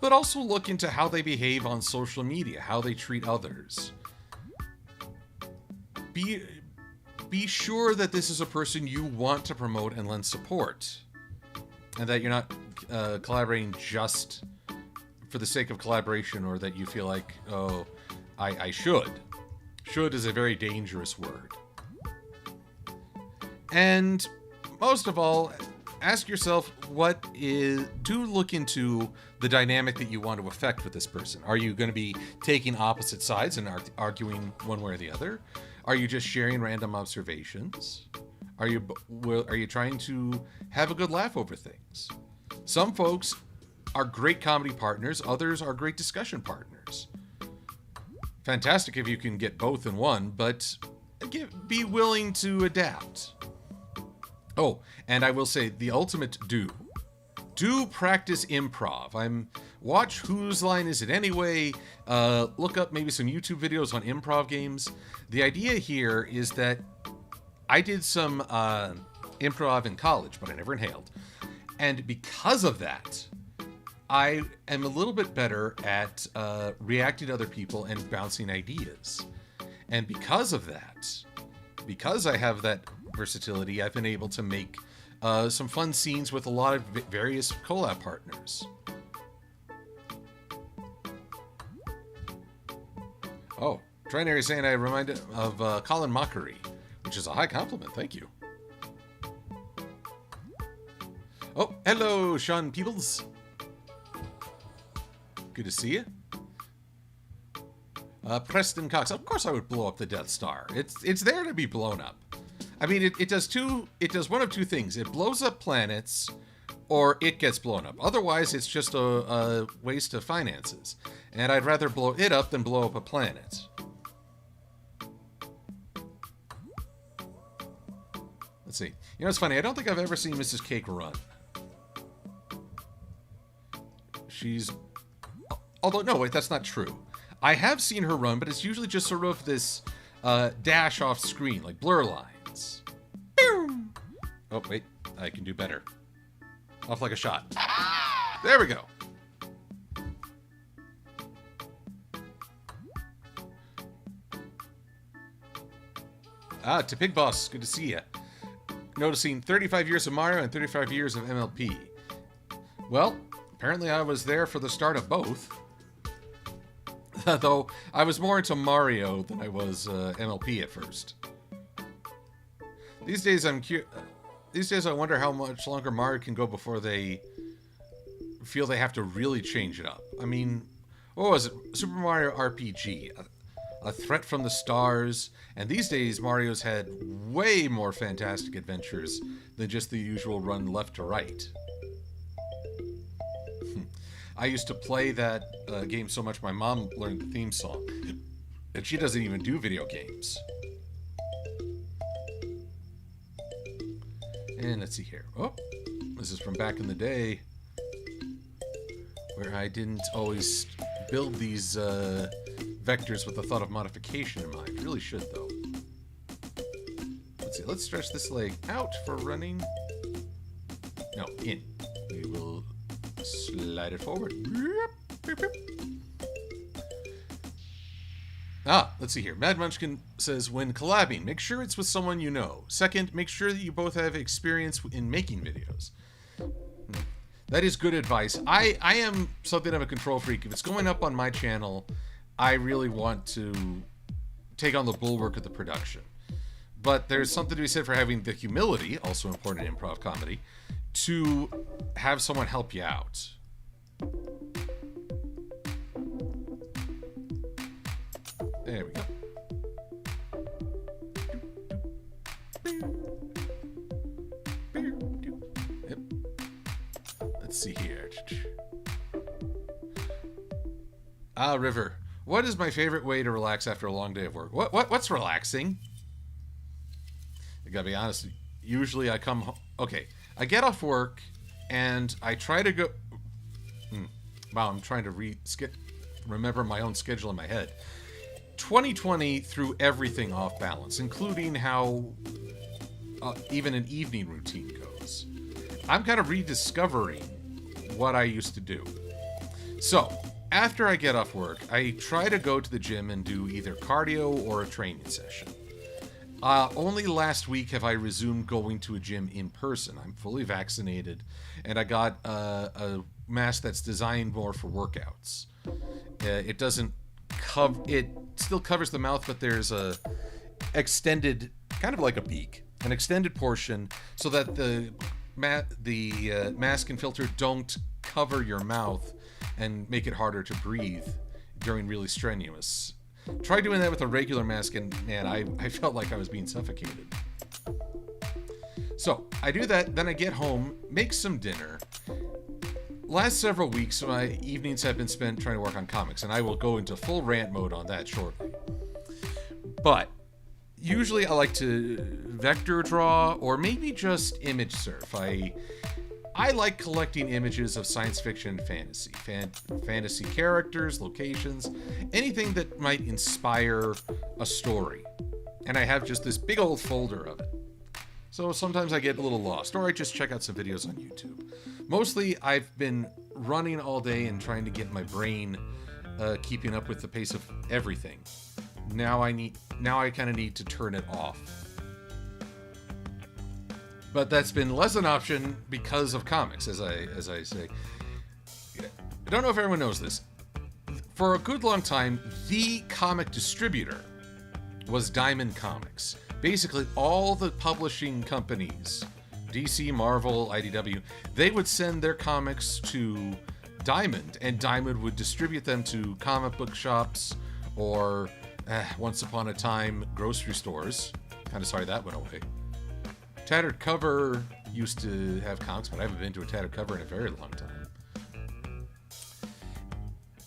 But also look into how they behave on social media, how they treat others. Be sure that this is a person you want to promote and lend support. And that you're not collaborating just for the sake of collaboration, or that you feel like, oh, I should. Should is a very dangerous word. And most of all, ask yourself do look into the dynamic that you want to affect with this person. Are you going to be taking opposite sides and arguing one way or the other? Are you just sharing random observations? Are you trying to have a good laugh over things? Some folks are great comedy partners, others are great discussion partners. Fantastic if you can get both in one, but be willing to adapt. Oh, and I will say the ultimate do practice improv. watch Whose Line Is It Anyway, look up maybe some YouTube videos on improv games. The idea here is that I did some improv in college, but I never inhaled. And because of that, I am a little bit better at reacting to other people and bouncing ideas. And because of that, because I have that versatility, I've been able to make some fun scenes with a lot of various collab partners. Oh, Trinary saying I reminded of Colin Mockery, which is a high compliment. Thank you. Oh, hello, Sean Peebles. Good to see you. Preston Cox. Of course I would blow up the Death Star. It's there to be blown up. I mean, it does one of two things. It blows up planets, or it gets blown up. Otherwise, it's just a waste of finances. And I'd rather blow it up than blow up a planet. Let's see. You know, it's funny. I don't think I've ever seen Mrs. Cake run. She's... Although, no, wait, that's not true. I have seen her run, but it's usually just sort of this dash off screen, like blur lines. Boom! Oh, wait, I can do better. Off like a shot. There we go. Ah, to Pig Boss, good to see you. Noticing 35 years of Mario and 35 years of MLP. Well, apparently I was there for the start of both. Though I was more into Mario than I was MLP at first. These days I wonder how much longer Mario can go before they feel they have to really change it up. I mean, what was it? Super Mario RPG, a threat from the stars, and these days Mario's had way more fantastic adventures than just the usual run left to right. I used to play that game so much my mom learned the theme song. And she doesn't even do video games. And let's see here. Oh, this is from back in the day where I didn't always build these vectors with the thought of modification in mind. Really should, though. Let's see. Let's stretch this leg out for running. No, in. We will... slide it forward. Ah, let's see here. Mad Munchkin says, when collabing, make sure it's with someone you know. Second, make sure that you both have experience in making videos. That is good advice. I am something of a control freak. If it's going up on my channel, I really want to take on the bulwark of the production. But there's something to be said for having the humility, also important in improv comedy, to have someone help you out. There we go. Yep. Let's see here. Ah, River. What is my favorite way to relax after a long day of work? What's relaxing? I gotta be honest. Usually I come home. Okay. I get off work and I try to go... Wow, I'm trying to remember my own schedule in my head. 2020 threw everything off balance, including how even an evening routine goes. I'm kind of rediscovering what I used to do. So, after I get off work, I try to go to the gym and do either cardio or a training session. Only last week have I resumed going to a gym in person. I'm fully vaccinated, and I got a mask that's designed more for workouts. It doesn't cover... It still covers the mouth, but there's a extended, kind of like a beak, an extended portion so that the mask and filter don't cover your mouth and make it harder to breathe during really strenuous. Try doing that with a regular mask, and man, I felt like I was being suffocated. So, I do that, then I get home, make some dinner. Last several weeks, my evenings have been spent trying to work on comics, and I will go into full rant mode on that shortly. But, usually I like to vector draw, or maybe just image surf. I I like collecting images of science fiction and fantasy, fantasy characters, locations, anything that might inspire a story. And I have just this big old folder of it. So sometimes I get a little lost, or I just check out some videos on YouTube. Mostly I've been running all day and trying to get my brain keeping up with the pace of everything. Now I kind of need to turn it off. But that's been less an option because of comics, as I say. I don't know if everyone knows this. For a good long time, the comic distributor was Diamond Comics. Basically, all the publishing companies, DC, Marvel, IDW, they would send their comics to Diamond, and Diamond would distribute them to comic book shops or, once upon a time, grocery stores. Kind of sorry that went away. Tattered Cover used to have comics, but I haven't been to a Tattered Cover in a very long time.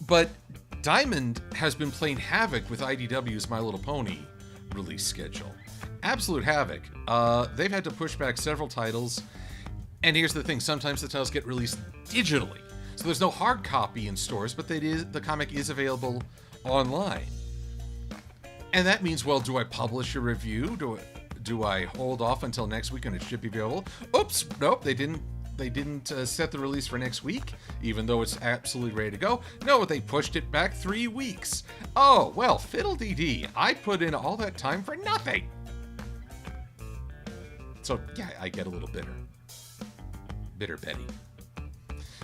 But Diamond has been playing havoc with IDW's My Little Pony release schedule. Absolute havoc. They've had to push back several titles, and here's the thing, sometimes the titles get released digitally. So there's no hard copy in stores, but the comic is available online. And that means, well, do I publish a review? Do I hold off until next week and it should be available? Oops, nope, they didn't set the release for next week, even though it's absolutely ready to go. No, they pushed it back 3 weeks. Oh, well, fiddle-dee-dee. I put in all that time for nothing. So, yeah, I get a little bitter. Bitter Betty.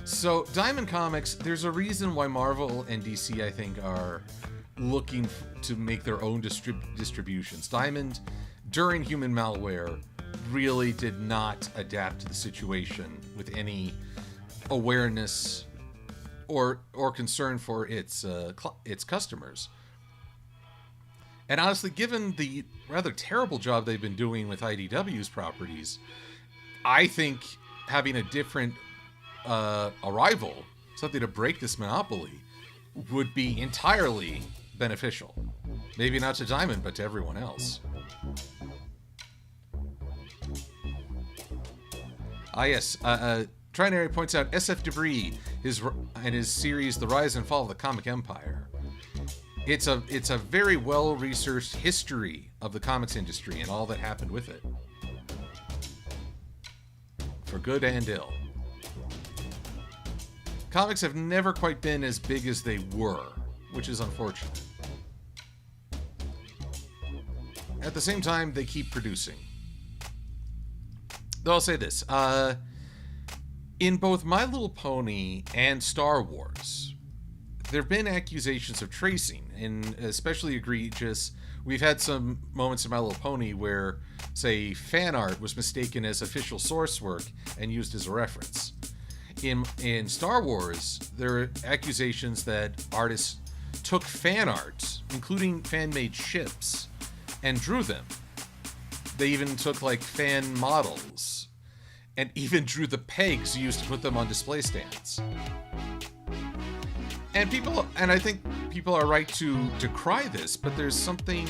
So, Diamond Comics, there's a reason why Marvel and DC, I think, are looking to make their own distributions. Diamond, during Human Malware, really did not adapt to the situation with any awareness or concern for its customers. And honestly, given the rather terrible job they've been doing with IDW's properties, I think having a different arrival, something to break this monopoly, would be entirely beneficial. Maybe not to Diamond, but to everyone else. Yes. Trinary points out SF Debris and his series The Rise and Fall of the Comic Empire. It's a very well-researched history of the comics industry and all that happened with it. For good and ill. Comics have never quite been as big as they were, which is unfortunate. At the same time, they keep producing. Though I'll say this, in both My Little Pony and Star Wars, there have been accusations of tracing, and especially egregious. We've had some moments in My Little Pony where, say, fan art was mistaken as official source work and used as a reference. In Star Wars, there are accusations that artists took fan art, including fan-made ships, and drew them. They even took, like, fan models, and even drew the pegs used to put them on display stands. And I think people are right to decry this, but there's something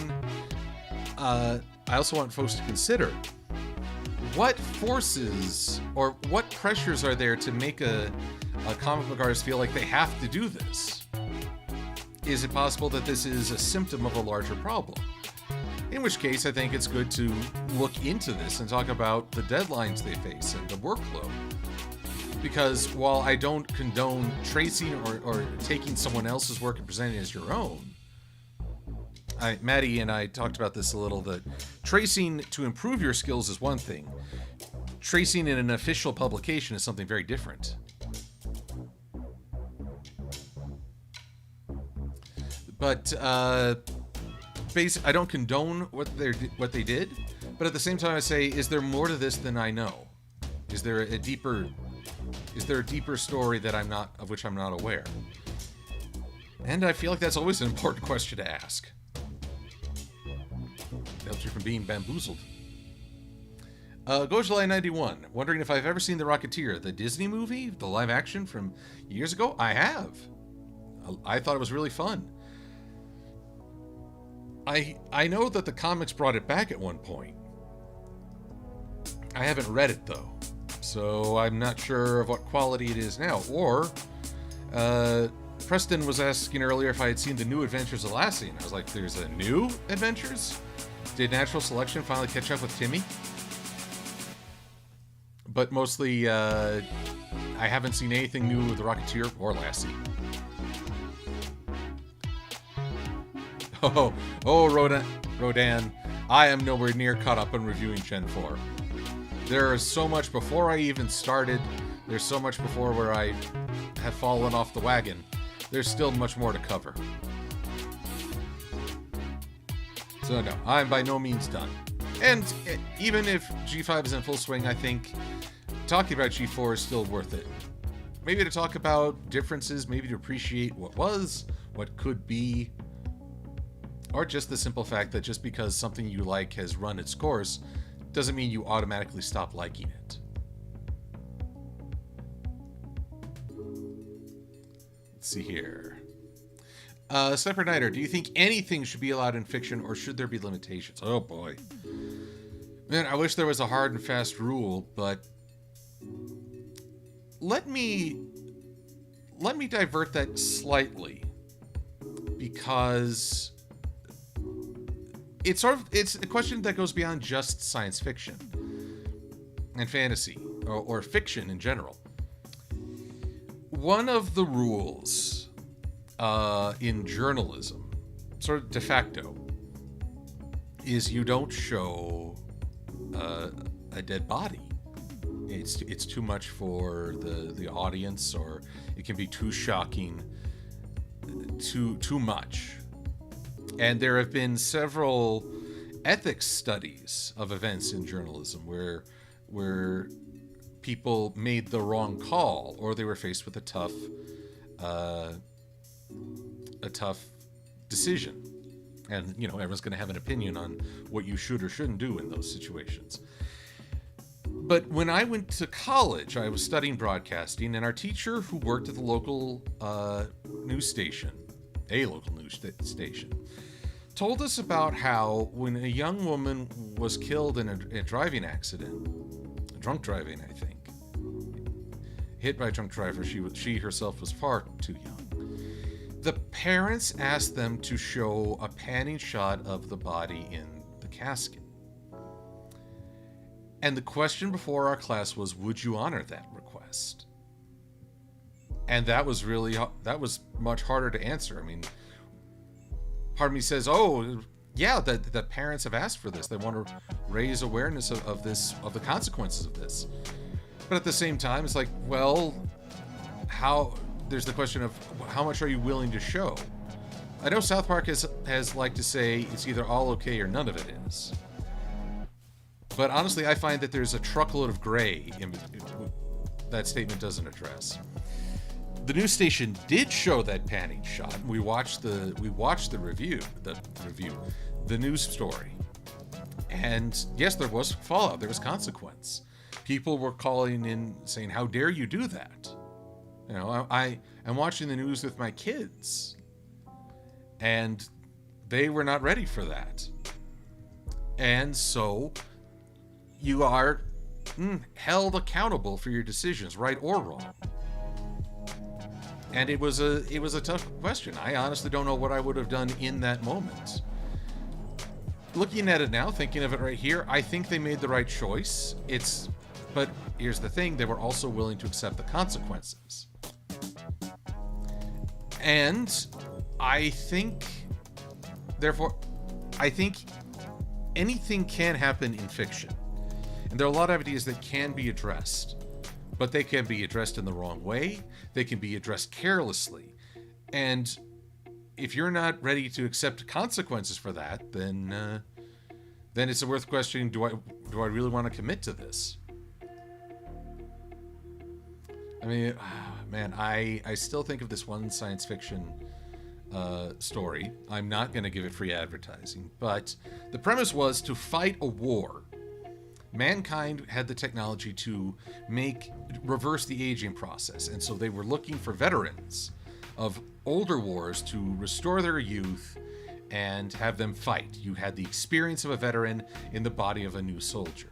I also want folks to consider. What forces or what pressures are there to make a comic book artist feel like they have to do this? Is it possible that this is a symptom of a larger problem? In which case, I think it's good to look into this and talk about the deadlines they face and the workload. Because while I don't condone tracing or taking someone else's work and presenting it as your own, Maddie and I talked about this a little, that tracing to improve your skills is one thing. Tracing in an official publication is something very different. But I don't condone what they did, but at the same time I say, is there more to this than I know? Is there a deeper story that of which I'm not aware? And I feel like that's always an important question to ask. It helps you from being bamboozled. Gojuly91, wondering if I've ever seen The Rocketeer, the Disney movie, the live action from years ago? I have. I thought it was really fun. I know that the comics brought it back at one point. I haven't read it, though. So I'm not sure of what quality it is now. Or, Preston was asking earlier if I had seen the new Adventures of Lassie, and I was like, there's a new Adventures? Did Natural Selection finally catch up with Timmy? But mostly, I haven't seen anything new with the Rocketeer or Lassie. Rodan, I am nowhere near caught up on reviewing Gen 4. There is so much before I even started. There's so much before where I have fallen off the wagon. There's still much more to cover. So no, I'm by no means done. And even if G5 is in full swing, I think talking about G4 is still worth it. Maybe to talk about differences, maybe to appreciate what was, what could be, or just the simple fact that just because something you like has run its course doesn't mean you automatically stop liking it. Let's see here. Separate Nighter, do you think anything should be allowed in fiction, or should there be limitations? Oh boy. Man, I wish there was a hard and fast rule, but let me divert that slightly, because it's a question that goes beyond just science fiction and fantasy, or fiction in general. One of the rules in journalism, sort of de facto, is you don't show a dead body. It's too much for the audience, or it can be too shocking, too much. And there have been several ethics studies of events in journalism where people made the wrong call, or they were faced with a tough decision. And, everyone's going to have an opinion on what you should or shouldn't do in those situations. But when I went to college, I was studying broadcasting, and our teacher, who worked at the local news station, told us about how when a young woman was killed in a driving accident, drunk driving, I think, hit by a drunk driver, she herself was far too young. The parents asked them to show a panning shot of the body in the casket. And the question before our class was, would you honor that request? And that was much harder to answer. I mean, part of me says, oh, yeah, the parents have asked for this. They want to raise awareness of the consequences of this. But at the same time, it's like, well, there's the question of how much are you willing to show? I know South Park has liked to say it's either all okay or none of it is. But honestly, I find that there's a truckload of gray that statement doesn't address. The news station did show that panning shot. We watched the review, the news story. And yes, there was fallout. There was consequence. People were calling in saying, how dare you do that? I'm watching the news with my kids, and they were not ready for that. And so you are held accountable for your decisions, right or wrong. And it was a tough question. I honestly don't know what I would have done in that moment. Looking at it now, thinking of it right here, I think they made the right choice. But here's the thing, they were also willing to accept the consequences. And I think anything can happen in fiction. And there are a lot of ideas that can be addressed, but they can be addressed in the wrong way. They can be addressed carelessly. And if you're not ready to accept consequences for that, then it's worth questioning, do I really want to commit to this? I mean, man, I still think of this one science fiction story. I'm not going to give it free advertising, but the premise was to fight a war. Mankind had the technology to reverse the aging process, and so they were looking for veterans of older wars to restore their youth and have them fight. You had the experience of a veteran in the body of a new soldier.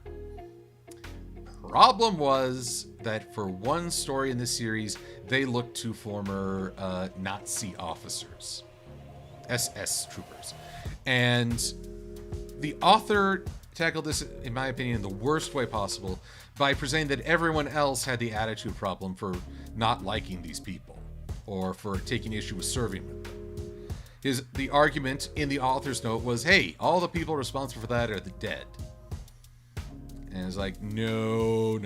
Problem was that for one story in this series, they looked to former Nazi officers, SS troopers. And the author tackled this, in my opinion, in the worst way possible by presenting that everyone else had the attitude problem for not liking these people or for taking issue with serving with them. The argument in the author's note was, hey, all the people responsible for that are the dead. And it's like, no.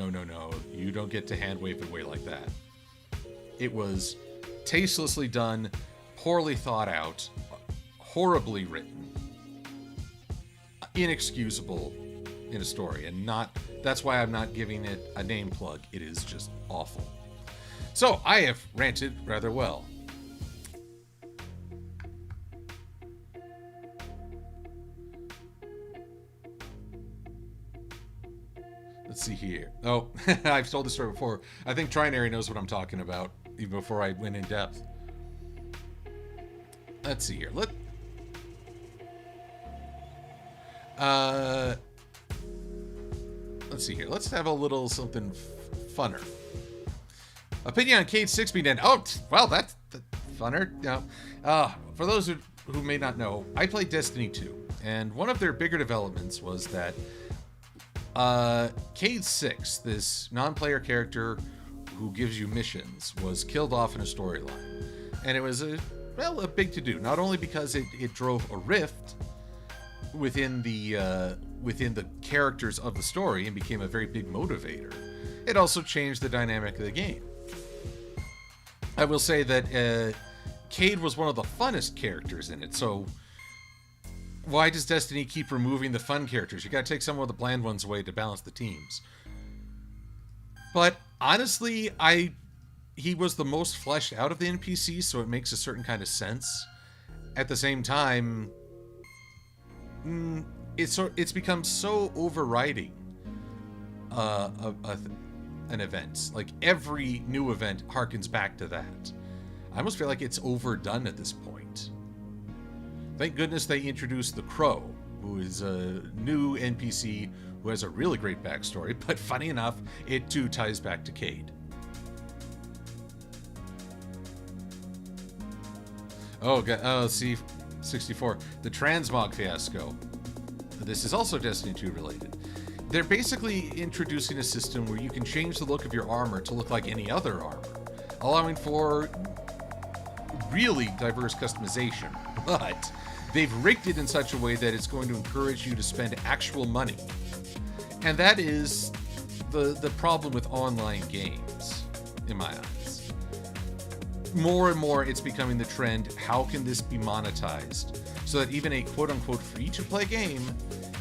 You don't get to hand wave away like that. It was tastelessly done, poorly thought out, horribly written, inexcusable in a story, and that's why I'm not giving it a name plug. It is just awful. So I have ranted rather well. Let's see here. Oh, I've told this story before. I think Trinary knows what I'm talking about, even before I went in depth. Let's see here. Let's see here. Let's have a little something funner. Opinion on Cade 6 being dead. Oh, well, that's funner. No. For those who may not know, I played Destiny 2, and one of their bigger developments was that Cade 6, this non-player character who gives you missions, was killed off in a storyline. And it was a big to-do. Not only because it drove a rift within the characters of the story and became a very big motivator, it also changed the dynamic of the game. I will say that Cade was one of the funnest characters in it, so why does Destiny keep removing the fun characters? You gotta take some of the bland ones away to balance the teams. But honestly, he was the most fleshed out of the NPCs, so it makes a certain kind of sense. At the same time, it's become so overriding an event. Like, every new event harkens back to that. I almost feel like it's overdone at this point. Thank goodness they introduced the Crow, who is a new NPC who has a really great backstory, but funny enough, it too ties back to Cade. Oh, C64. The Transmog fiasco. This is also Destiny 2 related. They're basically introducing a system where you can change the look of your armor to look like any other armor, allowing for really diverse customization, but they've rigged it in such a way that it's going to encourage you to spend actual money. And that is the problem with online games, in my eyes. More and more, it's becoming the trend, how can this be monetized? So that even a quote-unquote free-to-play game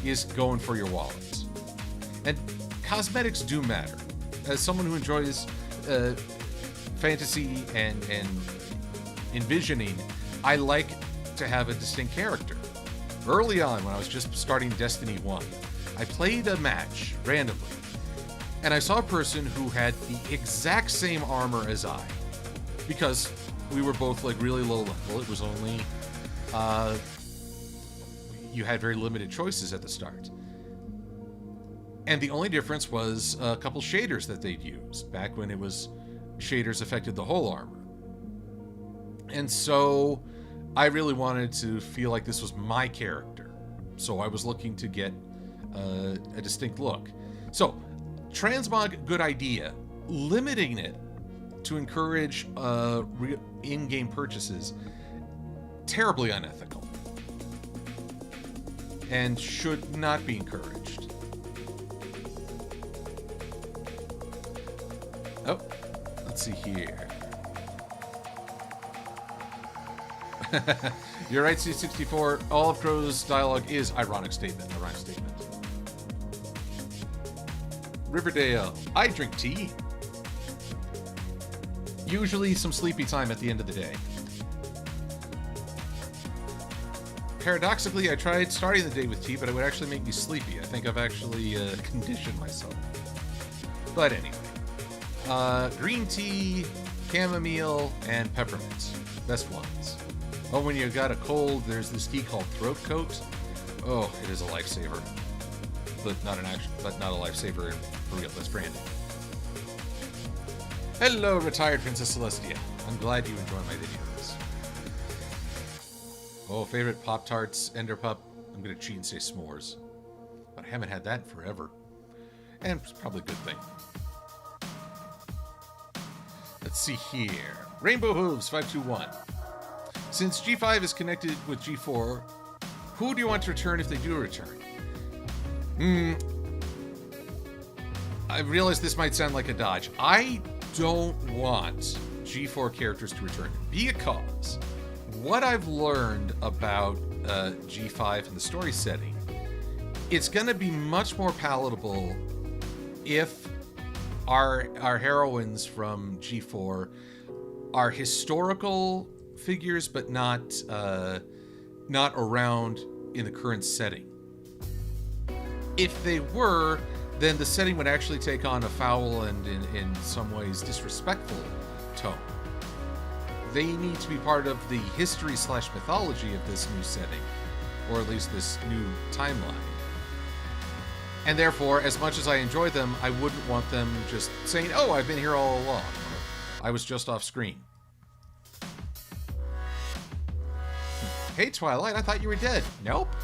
is going for your wallet. And cosmetics do matter. As someone who enjoys fantasy and envisioning, I like to have a distinct character. Early on, when I was just starting Destiny 1, I played a match randomly, and I saw a person who had the exact same armor as I, because we were both like really low level. It was only you had very limited choices at the start, and the only difference was a couple shaders that they'd used back when shaders affected the whole armor. And so I really wanted to feel like this was my character. So I was looking to get a distinct look. So, Transmog, good idea. Limiting it to encourage in-game purchases, terribly unethical. And should not be encouraged. Oh, let's see here. You're right, C64. All of Crow's dialogue is ironic statement. Riverdale. I drink tea. Usually some sleepy time at the end of the day. Paradoxically, I tried starting the day with tea, but it would actually make me sleepy. I think I've actually conditioned myself. But anyway. Green tea, chamomile, and peppermint. Best ones. Oh, when you got a cold, there's this tea called Throat Coat. Oh, it is a lifesaver. But not a lifesaver For real, that's branding. Hello, retired Princess Celestia. I'm glad you enjoy my videos. Oh, favorite Pop-Tarts, Ender Pup. I'm going to cheat and say s'mores. But I haven't had that in forever. And it's probably a good thing. Let's see here. Rainbow Hooves 521. Since G5 is connected with G4, who do you want to return if they do return? I realize this might sound like a dodge. I don't want G4 characters to return because what I've learned about G5 and the story setting, it's going to be much more palatable if our heroines from G4 are historical figures, but not around in the current setting. If they were, then the setting would actually take on a foul and in some ways disrespectful tone. They need to be part of the history/mythology of this new setting, or at least this new timeline. And therefore, as much as I enjoy them, I wouldn't want them just saying, oh, I've been here all along, or I was just off screen. Hey, Twilight, I thought you were dead. Nope.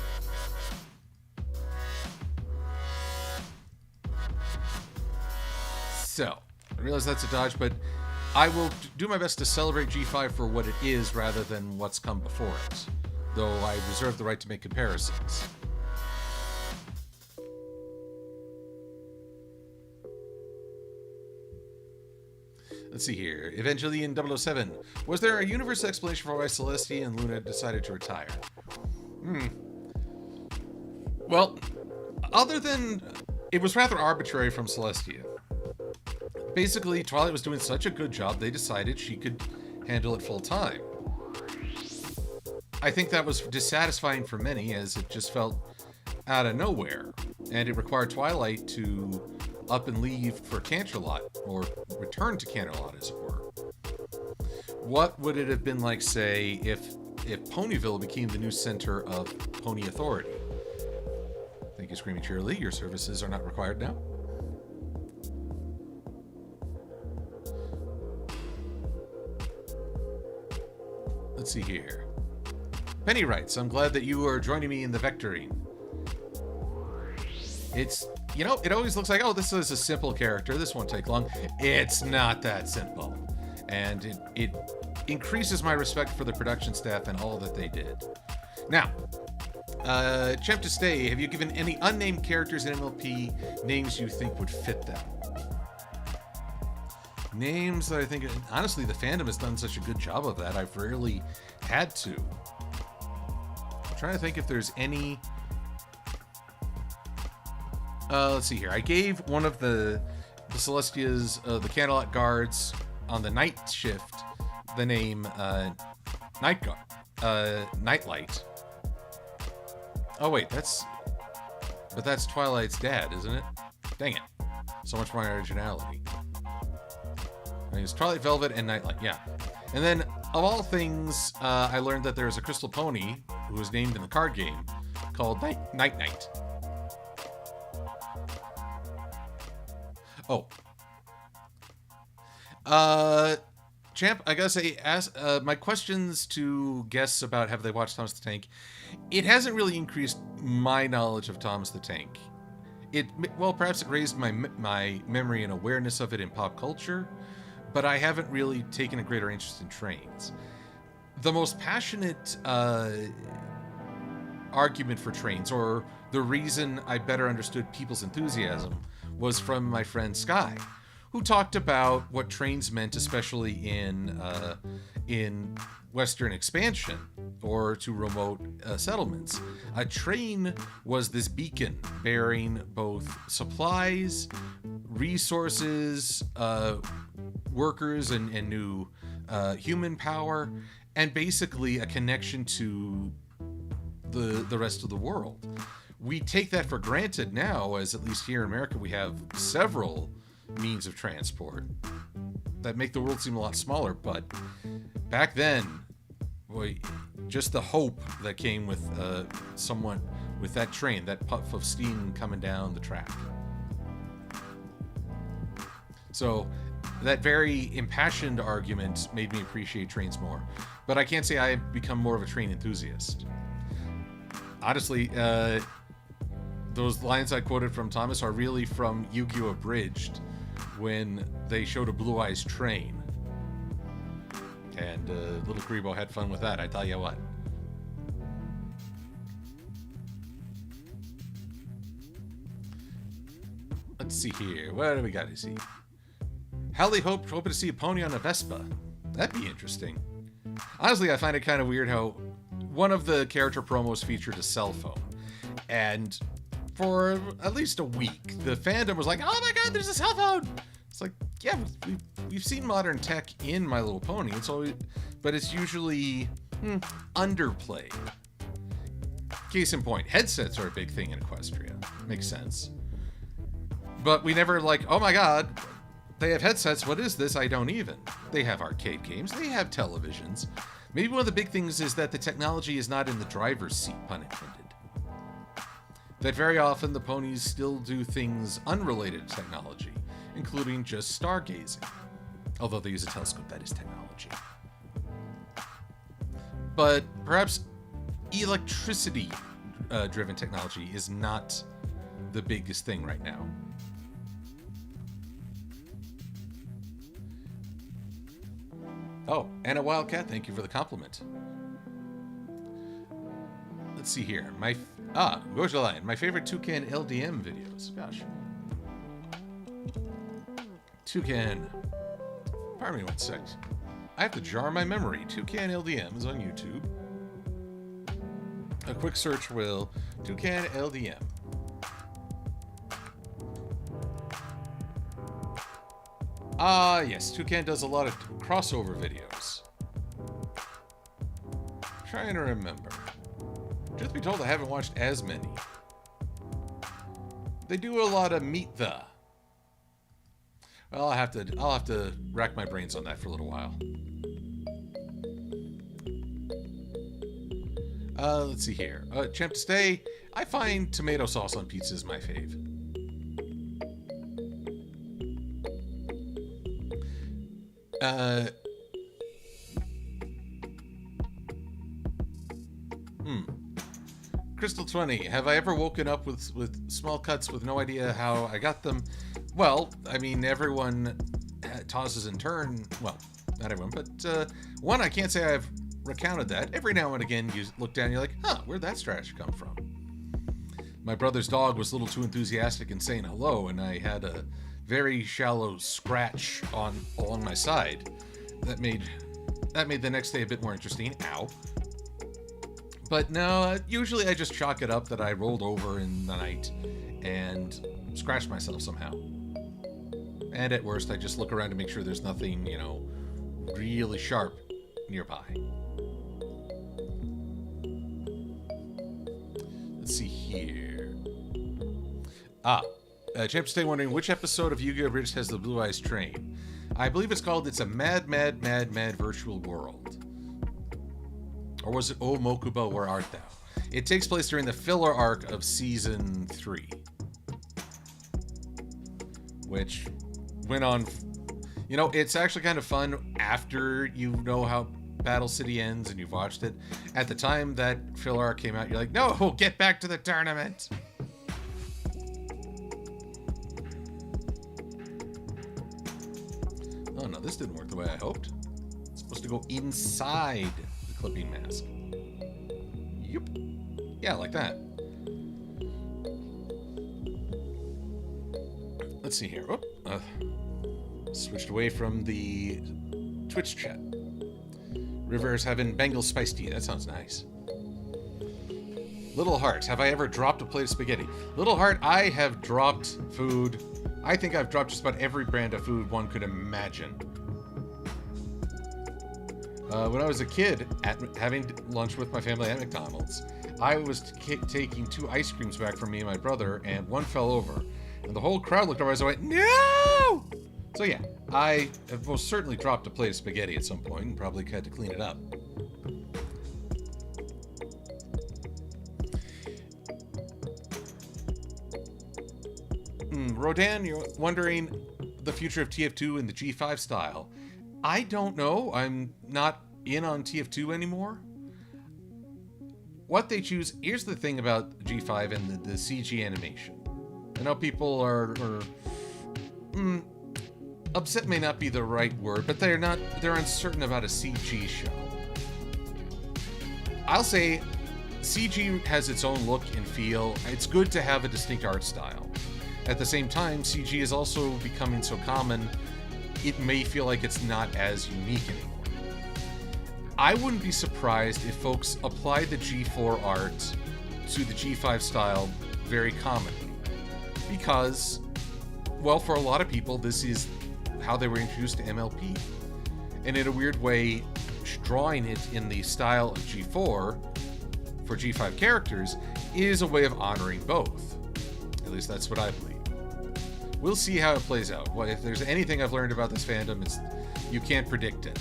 So, I realize that's a dodge, but I will do my best to celebrate G5 for what it is rather than what's come before it, though I reserve the right to make comparisons. Let's see here. Evangelion 007. Was there a universal explanation for why Celestia and Luna decided to retire? Well, other than it was rather arbitrary from Celestia. Basically, Twilight was doing such a good job, they decided she could handle it full time. I think that was dissatisfying for many, as it just felt out of nowhere, and it required Twilight to up and leave for Canterlot, or return to Canterlot, as it were. What would it have been like, say, if Ponyville became the new center of Pony Authority? Thank you, Screaming Cheerily. Your services are not required now. Let's see here. Penny writes, I'm glad that you are joining me in the vectoring. It's, you know, it always looks like, oh, this is a simple character. This won't take long. It's not that simple. And it increases my respect for the production staff and all that they did. Now, Champ to Stay, have you given any unnamed characters in MLP names you think would fit them? Names that I think, honestly, the fandom has done such a good job of that. I've rarely had to. I'm trying to think if there's any. Let's see here. I gave one of the Celestias, the Canterlot guards on the night shift, the name Nightlight. Oh wait, that's Twilight's dad, isn't it? Dang it! So much more originality. I mean, it's Twilight Velvet and Nightlight, yeah. And then, of all things, I learned that there's a crystal pony who was named in the card game called Night. Oh. Champ, I gotta say, my questions to guests about have they watched Thomas the Tank, it hasn't really increased my knowledge of Thomas the Tank. Well, perhaps it raised my memory and awareness of it in pop culture, but I haven't really taken a greater interest in trains. The most passionate argument for trains, or the reason I better understood people's enthusiasm, was from my friend Sky, who talked about what trains meant, especially in Western expansion or to remote settlements. A train was this beacon bearing both supplies, resources, workers, and new human power, and basically a connection to the rest of the world. We take that for granted now, as at least here in America we have several means of transport that make the world seem a lot smaller, but back then, boy, just the hope that came with someone with that train, that puff of steam coming down the track. So that very impassioned argument made me appreciate trains more. But I can't say I've become more of a train enthusiast. Honestly, those lines I quoted from Thomas are really from Yu-Gi-Oh! Abridged, when they showed a Blue Eyes train. And little Grebo had fun with that, I tell you what. Let's see here. What do we got to see? Hallie hoping to see a pony on a Vespa. That'd be interesting. Honestly, I find it kind of weird how one of the character promos featured a cell phone. And for at least a week, the fandom was like, oh my god, there's a cell phone! It's like, yeah, we've seen modern tech in My Little Pony, but it's usually underplayed. Case in point, headsets are a big thing in Equestria. Makes sense. But we never like, oh my god, they have headsets, what is this? I don't even. They have arcade games, they have televisions. Maybe one of the big things is that the technology is not in the driver's seat, pun intended. That very often the ponies still do things unrelated to technology, including just stargazing. Although they use a telescope, that is technology. But perhaps electricity-driven technology is not the biggest thing right now. Oh, and a Wildcat, thank you for the compliment. Let's see here. Gojalion, my favorite Toucan LDM videos. Gosh. Toucan. Pardon me 1 sec. I have to jar my memory. Toucan LDM is on YouTube. A quick search will. Toucan LDM. Yes, Toucan does a lot of crossover videos. Trying to remember. Truth be told, I haven't watched as many. They do a lot of Meet the. Well, I'll have to rack my brains on that for a little while. Let's see here. Champ to stay. I find tomato sauce on pizza is my fave. Crystal 20. Have I ever woken up with small cuts with no idea how I got them? Well, I mean, everyone tosses in turn. Well, not everyone, but one, I can't say I've recounted that. Every now and again, you look down and you're like, huh, where'd that scratch come from? My brother's dog was a little too enthusiastic in saying hello, and I had a very shallow scratch along my side. That made the next day a bit more interesting. Ow. But no, usually I just chalk it up that I rolled over in the night and scratched myself somehow. And at worst, I just look around to make sure there's nothing, really sharp nearby. Let's see here. Champ Stay wondering which episode of Yu-Gi-Oh! Bridge has the Blue Eyes train. I believe it's called It's a Mad, Mad, Mad, Mad Virtual World. Or was it Oh Mokuba, Where Art Thou? It takes place during the filler arc of Season 3. Which went on... it's actually kind of fun after you know how Battle City ends and you've watched it. At the time that filler arc came out, you're like, no, get back to the tournament! Oh no, this didn't work the way I hoped. It's supposed to go inside the clipping mask. Yep. Yeah, like that. Let's see here. Switched away from the Twitch chat. River's having Bengal spice tea. That sounds nice. Little Heart. Have I ever dropped a plate of spaghetti? Little Heart, I have dropped food. I think I've dropped just about every brand of food one could imagine. When I was a kid, having lunch with my family at McDonald's, I was taking 2 ice creams back from me and my brother, and one fell over. And the whole crowd looked over as I went, no! So yeah, I have most certainly dropped a plate of spaghetti at some point and probably had to clean it up. Rodan, you're wondering, the future of TF2 in the G5 style, I don't know. I'm not in on TF2 anymore. What they choose, here's the thing about G5 and the CG animation. I know people are upset may not be the right word, but they're uncertain about a CG show. I'll say CG has its own look and feel. It's good to have a distinct art style. At the same time, CG is also becoming so common, it may feel like it's not as unique anymore. I wouldn't be surprised if folks applied the G4 art to the G5 style very commonly. Because, well, for a lot of people, this is how they were introduced to MLP. And in a weird way, drawing it in the style of G4 for G5 characters is a way of honoring both. At least that's what I believe. We'll see how it plays out. Well, if there's anything I've learned about this fandom, it's you can't predict it.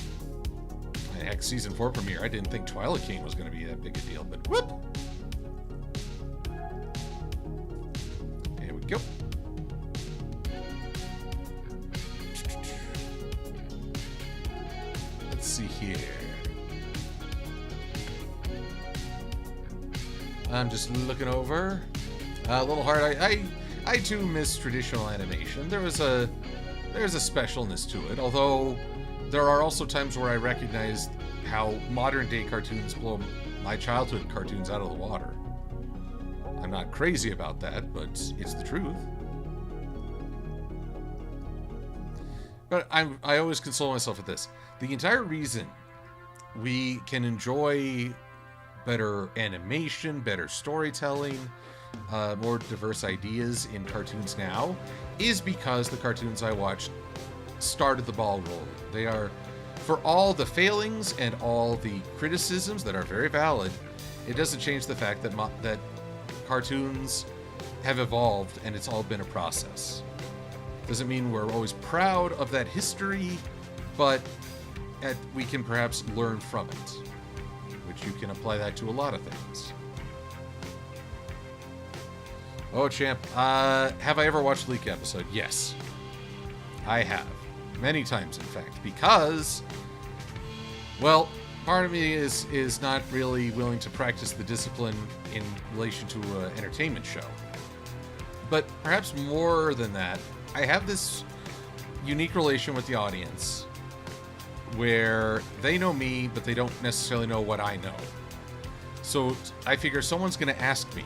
Heck, Season 4 premiere, I didn't think Twilight King was going to be that big a deal, but whoop! Here we go. Let's see here. I'm just looking over. A little hard. I too miss traditional animation. There's a specialness to it, although there are also times where I recognize how modern day cartoons blow my childhood cartoons out of the water. I'm not crazy about that, but it's the truth. But I always console myself with this. The entire reason we can enjoy better animation, better storytelling, more diverse ideas in cartoons now is because the cartoons I watched started the ball rolling. They are, for all the failings and all the criticisms that are very valid, it doesn't change the fact that that cartoons have evolved and it's all been a process. Doesn't mean we're always proud of that history, but we can perhaps learn from it, which you can apply that to a lot of things. Oh, champ, have I ever watched a Leak episode? Yes, I have. Many times, in fact, because, well, part of me is not really willing to practice the discipline in relation to an entertainment show. But perhaps more than that, I have this unique relation with the audience where they know me, but they don't necessarily know what I know. So I figure someone's going to ask me,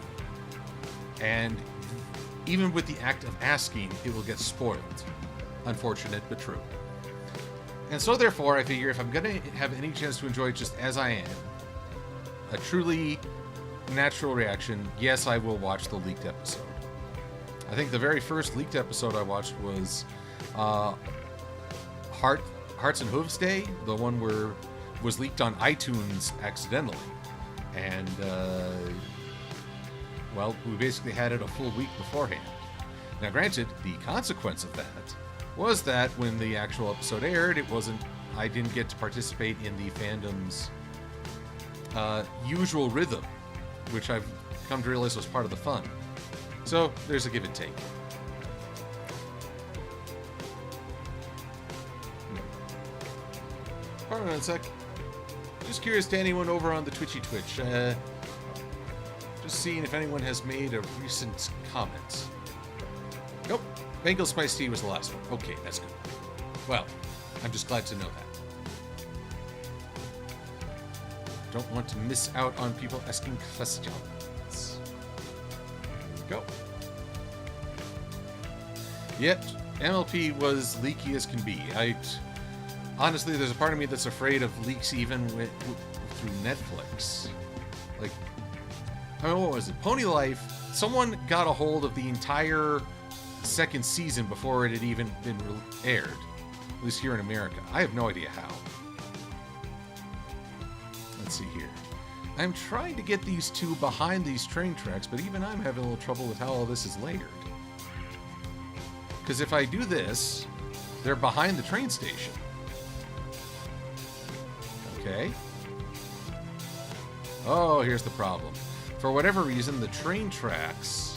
and even with the act of asking, it will get spoiled. Unfortunate, but true. And so therefore, I figure if I'm going to have any chance to enjoy it just as I am, a truly natural reaction, yes, I will watch the leaked episode. I think the very first leaked episode I watched was Hearts and Hooves Day, the one where it was leaked on iTunes accidentally. And, well, we basically had it a full week beforehand. Now, granted, the consequence of that was that when the actual episode aired, I didn't get to participate in the fandom's usual rhythm, which I've come to realize was part of the fun. So, there's a give and take. Hold on a sec. Just curious to anyone over on the Twitch. Just seeing if anyone has made a recent comment. Nope. Bengal Spice Tea was the last one. Okay, that's good. Well, I'm just glad to know that. Don't want to miss out on people asking questions. Here we go. Yep, MLP was leaky as can be. Honestly, there's a part of me that's afraid of leaks even through Netflix. Like, I mean, what was it? Pony Life, someone got a hold of the entire second season before it had even been aired. At least here in America. I have no idea how. Let's see here. I'm trying to get these two behind these train tracks, but even I'm having a little trouble with how all this is layered. Because if I do this, they're behind the train station. Okay. Oh, here's the problem. For whatever reason, the train tracks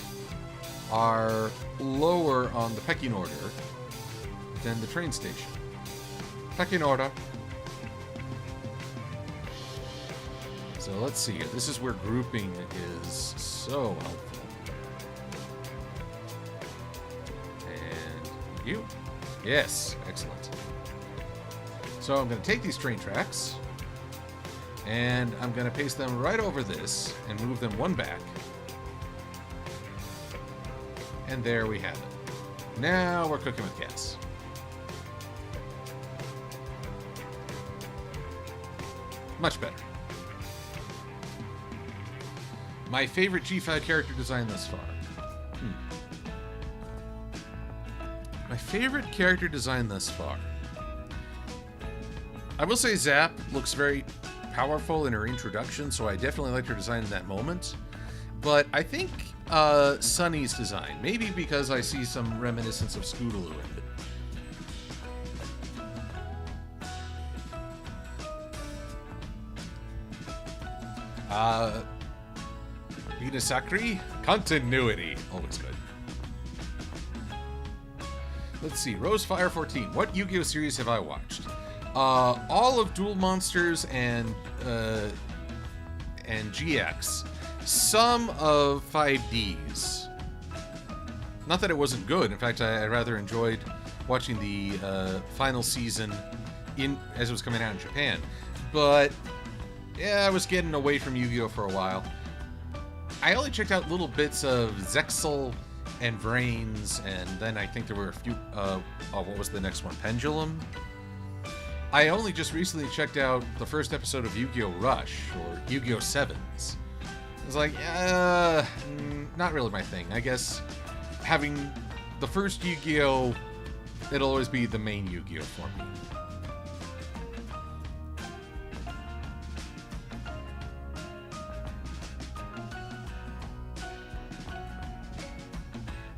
are lower on the pecking order than the train station. Back in order. So let's see here. This is where grouping is so helpful. And you. Yes, excellent. So I'm going to take these train tracks, and I'm going to paste them right over this and move them one back. And there we have it. Now we're cooking with gas. Much better. My favorite G5 character design thus far. My favorite character design thus far. I will say Zap looks very powerful in her introduction, so I definitely liked her design in that moment. But I think Sunny's design, maybe because I see some reminiscence of Scootaloo in it. Vina Sakri? Continuity. Always good. Let's see. Rosefire 14. What Yu-Gi-Oh! Series have I watched? All of Duel Monsters and GX. Some of 5Ds. Not that it wasn't good. In fact, I rather enjoyed watching the final season as it was coming out in Japan. But yeah, I was getting away from Yu-Gi-Oh! For a while. I only checked out little bits of Zexal and Vrains, and then I think there were a few, what was the next one? Pendulum? I only just recently checked out the first episode of Yu-Gi-Oh! Rush, or Yu-Gi-Oh! Sevens. I was like, not really my thing. I guess having the first Yu-Gi-Oh! It'll always be the main Yu-Gi-Oh! For me.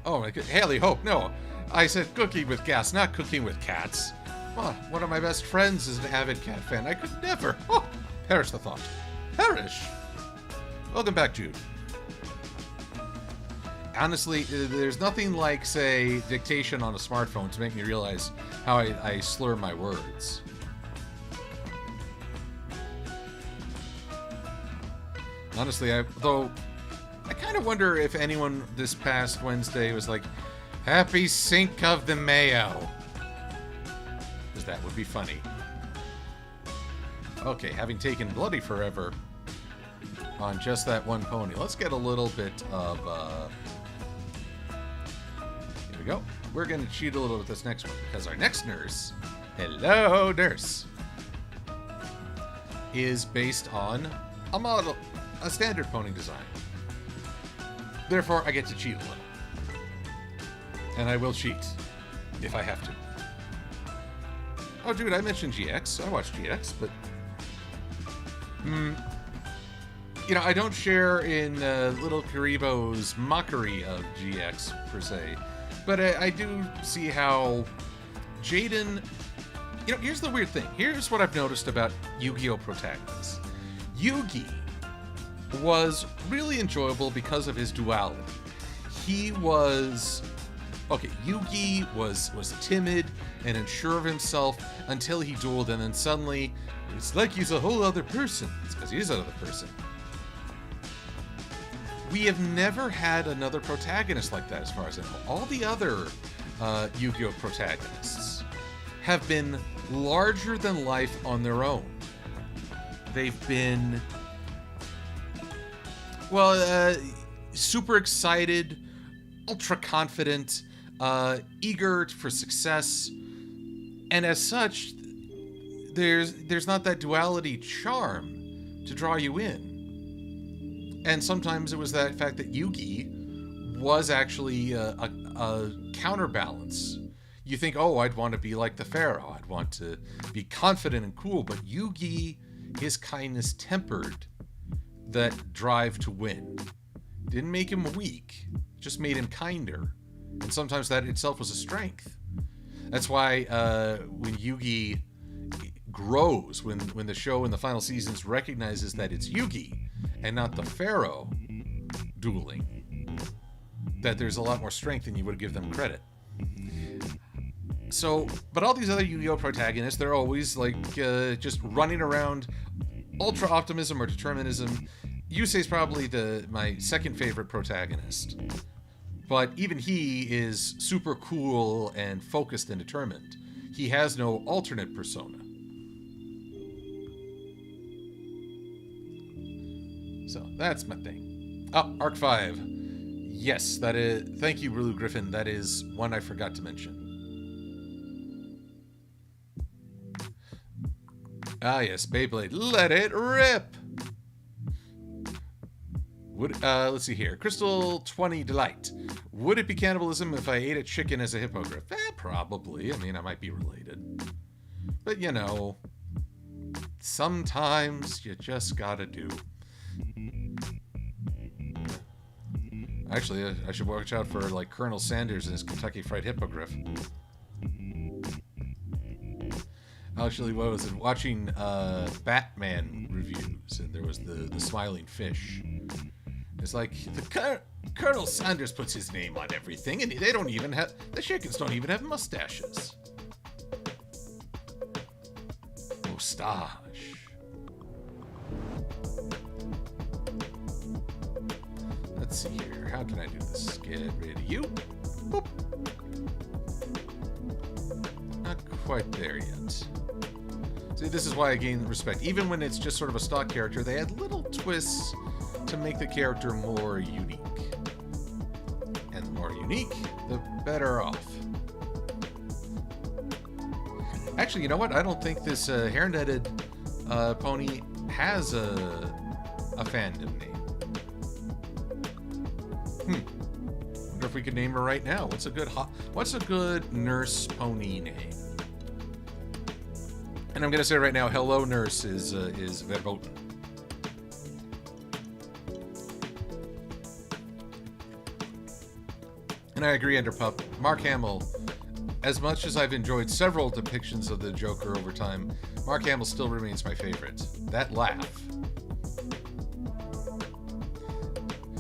Oh my god, Haley Hope, no. I said cooking with gas, not cooking with cats. Oh, one of my best friends is an avid cat fan. I could never. Oh, perish the thought. Perish. Welcome back, Jude. Honestly, there's nothing like, say, dictation on a smartphone to make me realize how I slur my words. Honestly, though I kind of wonder if anyone this past Wednesday was like, Happy Sink of the Mayo. Because that would be funny. Okay, having taken bloody forever on just that one pony, let's get a little bit of, here we go. We're going to cheat a little with this next one, because our next nurse, hello nurse, is based on a model, a standard pony design. Therefore, I get to cheat a little. And I will cheat, if I have to. Oh, dude, I mentioned GX. I watched GX, but... you know, I don't share in Little Karibo's mockery of GX, per se. But I do see how Jaden... You know, here's the weird thing. Here's what I've noticed about Yu-Gi-Oh! Protagonists. Yugi was really enjoyable because of his duality. He was... Okay, Yugi was timid and unsure of himself until he dueled, and then suddenly, it's like he's a whole other person. It's because he is another person. We have never had another protagonist like that, as far as I know. All the other Yu-Gi-Oh! Protagonists have been larger than life on their own. They've been... well, super excited, ultra confident, eager for success, and as such, there's not that duality charm to draw you in. And sometimes it was that fact that Yugi was actually a counterbalance. You think, oh, I'd want to be like the Pharaoh, I'd want to be confident and cool, but Yugi, his kindness tempered that drive to win. Didn't make him weak, just made him kinder. And sometimes that itself was a strength. That's why when Yugi grows, when the show in the final seasons recognizes that it's Yugi and not the Pharaoh dueling, that there's a lot more strength than you would give them credit. So, but all these other Yu-Gi-Oh protagonists, they're always like just running around ultra optimism or determinism. Yusei's probably my second favorite protagonist. But even he is super cool and focused and determined. He has no alternate persona. So that's my thing. Oh, Arc 5. Yes, that is... Thank you, Blue Griffin. That is one I forgot to mention. Ah, yes, Beyblade. Let it rip! Let's see here. Crystal 20 Delight. Would it be cannibalism if I ate a chicken as a hippogriff? Probably. I mean, I might be related. But, you know, sometimes you just gotta do. Actually, I should watch out for, like, Colonel Sanders and his Kentucky Fried Hippogriff. Actually, what was it? Watching Batman reviews, and there was the smiling fish. It's like, Colonel Sanders puts his name on everything, and they don't even have... The chickens don't even have mustaches. Mustache. Let's see here. How can I do this? Get rid of you. Boop. Not quite there yet. See, this is why I gain respect. Even when it's just sort of a stock character, they add little twists to make the character more unique. And the more unique, the better off. Actually, you know what? I don't think this hair-netted pony has a fandom name. Wonder if we could name her right now. What's a good nurse pony name? And I'm gonna say right now, Hello Nurse is verboten. And I agree, Enderpup. Mark Hamill, as much as I've enjoyed several depictions of the Joker over time, Mark Hamill still remains my favorite. That laugh.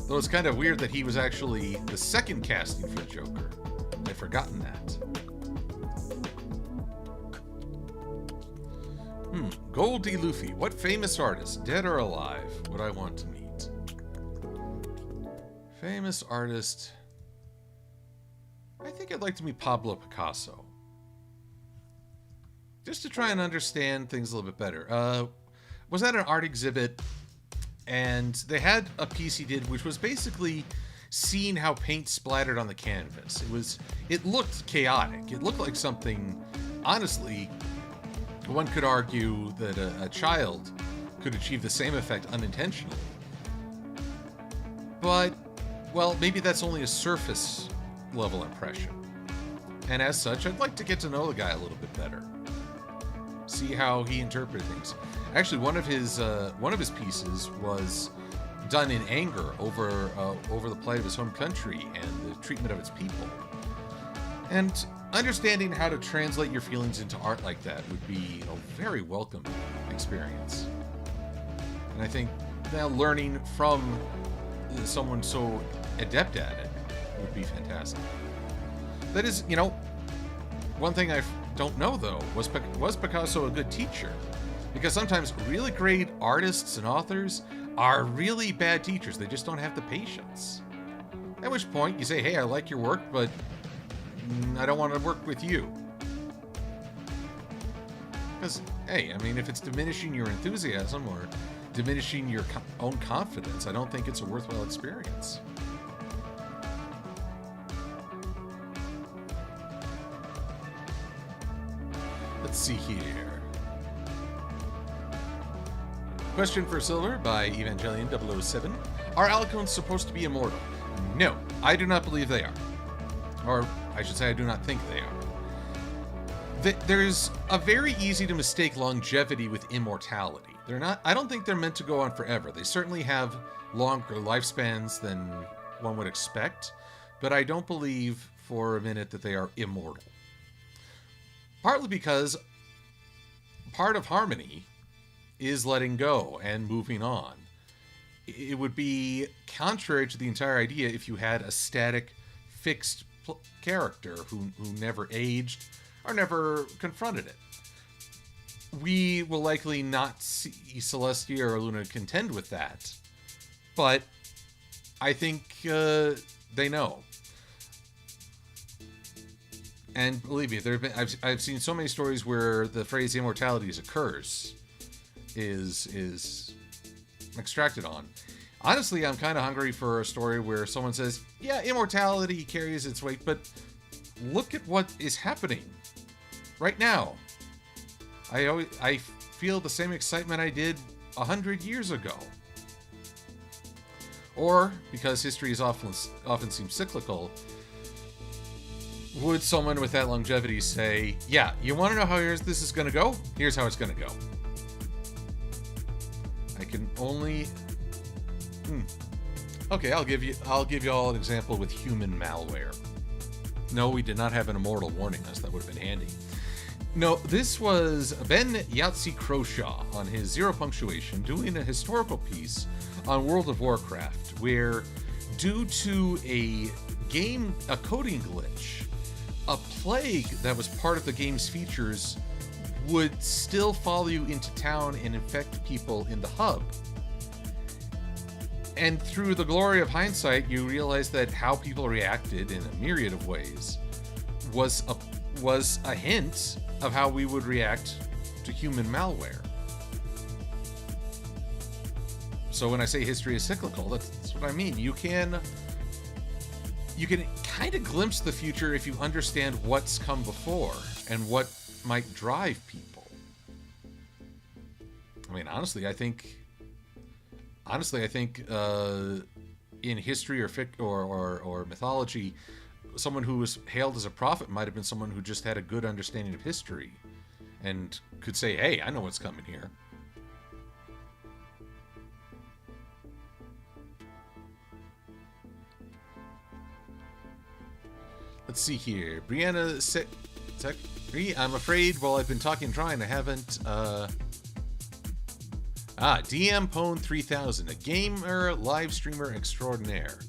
Though it's kind of weird that he was actually the second casting for the Joker. I'd forgotten that. Goldie Luffy. What famous artist, dead or alive, would I want to meet? Famous artist... I think I'd like to meet Pablo Picasso. Just to try and understand things a little bit better. Was at an art exhibit, and they had a piece he did, which was basically seeing how paint splattered on the canvas. It looked chaotic. It looked like something, honestly, one could argue that a child could achieve the same effect unintentionally. But, well, maybe that's only a surface level impression. And as such, I'd like to get to know the guy a little bit better. See how he interpreted things. Actually, one of his pieces was done in anger over the plight of his home country and the treatment of its people. And understanding how to translate your feelings into art like that would be a very welcome experience. And I think now learning from someone so adept at it would be fantastic. That is, you know, one thing I don't know though, was Picasso a good teacher? Because sometimes really great artists and authors are really bad teachers. They just don't have the patience. At which point you say, hey, I like your work, but I don't want to work with you. Because, hey, I mean, if it's diminishing your enthusiasm or diminishing your own confidence, I don't think it's a worthwhile experience. Let's see here. Question for Silver by Evangelion 007. Are alicorns supposed to be immortal? No, I do not believe they are. Or I should say I do not think they are. There's a very easy to mistake longevity with immortality. They're not. I don't think they're meant to go on forever. They certainly have longer lifespans than one would expect, but I don't believe for a minute that they are immortal. Partly because part of harmony is letting go and moving on. It would be contrary to the entire idea if you had a static, fixed character who never aged or never confronted it. We will likely not see Celestia or Luna contend with that, but I think they know. And believe me, I've seen so many stories where the phrase "immortality is a curse" is extracted on. Honestly, I'm kind of hungry for a story where someone says, "Yeah, immortality carries its weight, but look at what is happening right now." I feel the same excitement I did 100 years ago. Or, because history is often seems cyclical, would someone with that longevity say, "Yeah, you want to know how this is going to go? Here's how it's going to go." I can only... Okay, I'll give you all an example with human malware. No, we did not have an immortal warning us. That would have been handy. No, this was Ben Yahtzee Croshaw on his Zero Punctuation doing a historical piece on World of Warcraft, where due to a coding glitch, a plague that was part of the game's features would still follow you into town and infect people in the hub. And through the glory of hindsight, you realize that how people reacted in a myriad of ways was a hint of how we would react to human malware. So when I say history is cyclical, that's what I mean. You can kind of glimpse the future if you understand what's come before and what might drive people. I mean, honestly, I think in history or mythology, someone who was hailed as a prophet might have been someone who just had a good understanding of history and could say, "Hey, I know what's coming here." Let's see here. Brianna I'm afraid while I've been talking and trying, I haven't... DM Pone 3000, a gamer live streamer extraordinaire.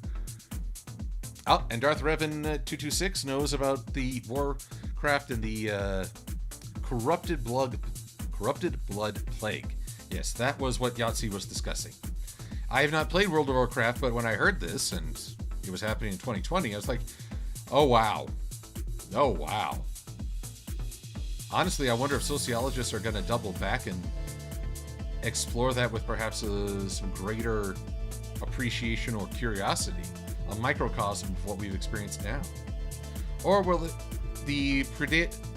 Oh, and Darth Revan 226 knows about the Warcraft and the corrupted blood plague. Yes, that was what Yahtzee was discussing. I have not played World of Warcraft, but when I heard this and it was happening in 2020, I was like, oh wow. Oh wow. Honestly, I wonder if sociologists are going to double back and explore that with perhaps some greater appreciation or curiosity, a microcosm of what we've experienced now. Or will the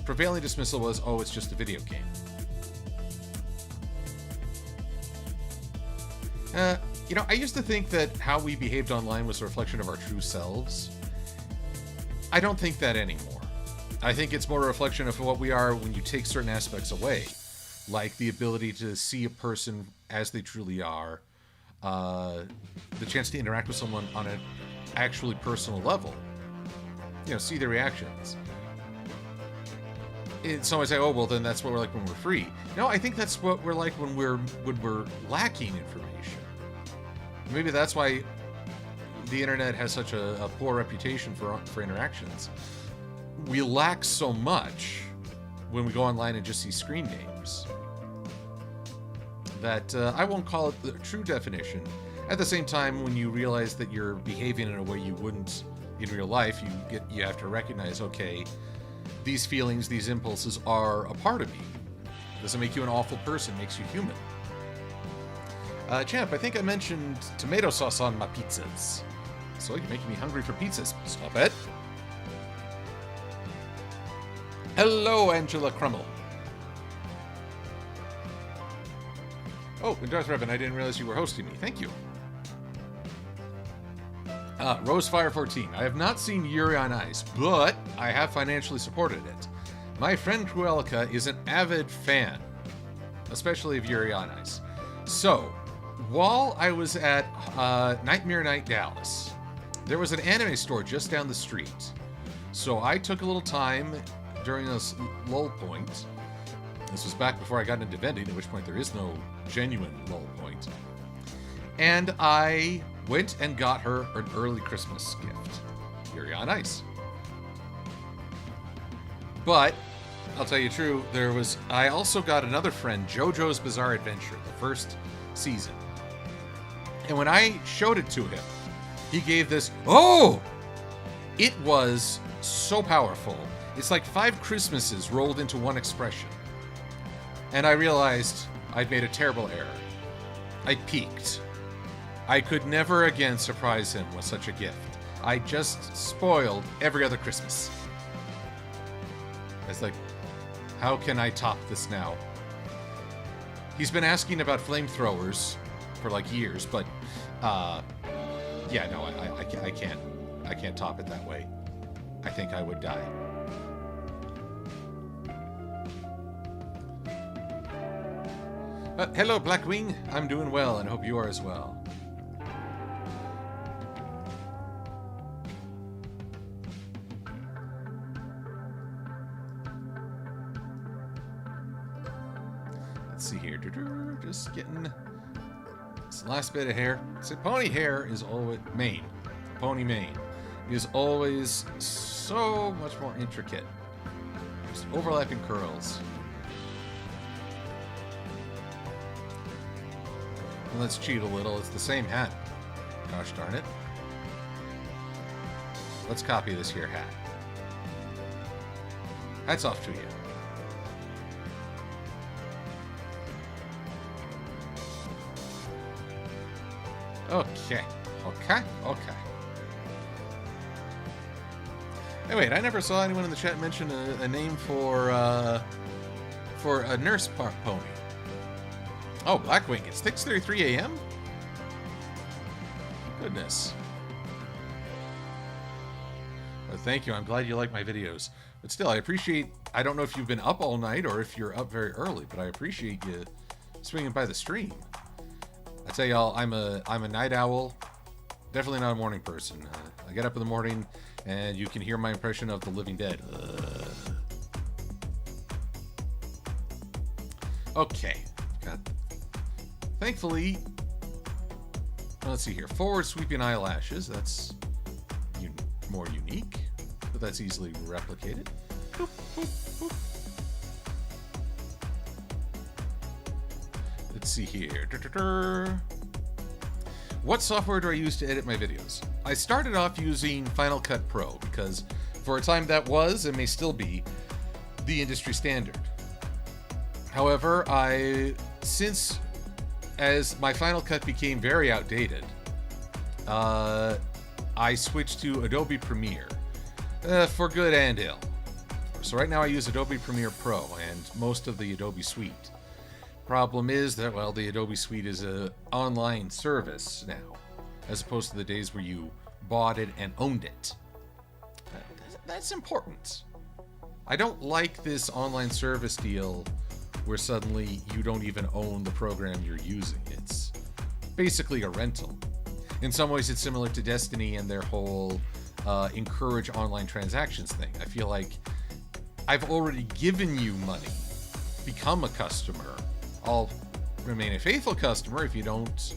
prevailing dismissal was, oh, it's just a video game. I used to think that how we behaved online was a reflection of our true selves. I don't think that anymore. I think it's more a reflection of what we are when you take certain aspects away, like the ability to see a person as they truly are, the chance to interact with someone on an actually personal level, see their reactions. Some might say, oh, well, then that's what we're like when we're free. No, I think that's what we're like when we're lacking information. Maybe that's why the internet has such a poor reputation for interactions. We lack so much when we go online and just see screen names that I won't call it the true definition. At the same time, when you realize that you're behaving in a way you wouldn't in real life, you have to recognize, okay, these feelings, these impulses are a part of me. It doesn't make you an awful person, it makes you human. Champ, I think I mentioned tomato sauce on my pizzas. So you're making me hungry for pizzas. Stop it. Hello, Angela Crummel. Oh, and Darth Revan, I didn't realize you were hosting me. Thank you. Rosefire14. I have not seen Yuri on Ice, but I have financially supported it. My friend Cruelica is an avid fan, especially of Yuri on Ice. So, while I was at Nightmare Night Dallas, there was an anime store just down the street. So I took a little time during this lull point. This was back before I got into vending, at which point there is no genuine lull point. And I went and got her an early Christmas gift. Yuri on Ice. But I'll tell you true. I also got another friend, JoJo's Bizarre Adventure, the first season. And when I showed it to him, he gave this, oh! It was so powerful. It's like 5 Christmases rolled into one expression. And I realized I'd made a terrible error. I peaked. I could never again surprise him with such a gift. I just spoiled every other Christmas. It's like, how can I top this now? He's been asking about flamethrowers for like years, but yeah, no, I can't. I can't top it that way. I think I would die. Hello, Blackwing. I'm doing well, and hope you are as well. Let's see here. Just getting this last bit of hair. So pony hair is always mane. Pony mane is always so much more intricate. Just overlapping curls. And let's cheat a little. It's the same hat. Gosh darn it. Let's copy this here hat. Hats off to you. Okay. Hey, wait, I never saw anyone in the chat mention a name for a nurse pony. Oh, Blackwing, it's 6:33 a.m.? Goodness. Well, thank you, I'm glad you like my videos. But still, I appreciate, I don't know if you've been up all night or if you're up very early, but I appreciate you swinging by the stream. I tell y'all, I'm a night owl. Definitely not a morning person. I get up in the morning, and you can hear my impression of the Living Dead. Okay. Thankfully, let's see here. Forward sweeping eyelashes. That's more unique, but that's easily replicated. Boop, boop, boop. Let's see here. What software do I use to edit my videos? I started off using Final Cut Pro because for a time that was, and may still be, the industry standard. However, since as my Final Cut became very outdated, I switched to Adobe Premiere for good and ill. So right now I use Adobe Premiere Pro and most of the Adobe Suite. Problem is that, well, the Adobe Suite is an online service now, as opposed to the days where you bought it and owned it. That's important. I don't like this online service deal where suddenly you don't even own the program you're using. It's basically a rental. In some ways, it's similar to Destiny and their whole encourage online transactions thing. I feel like I've already given you money. Become a customer. I'll remain a faithful customer if you don't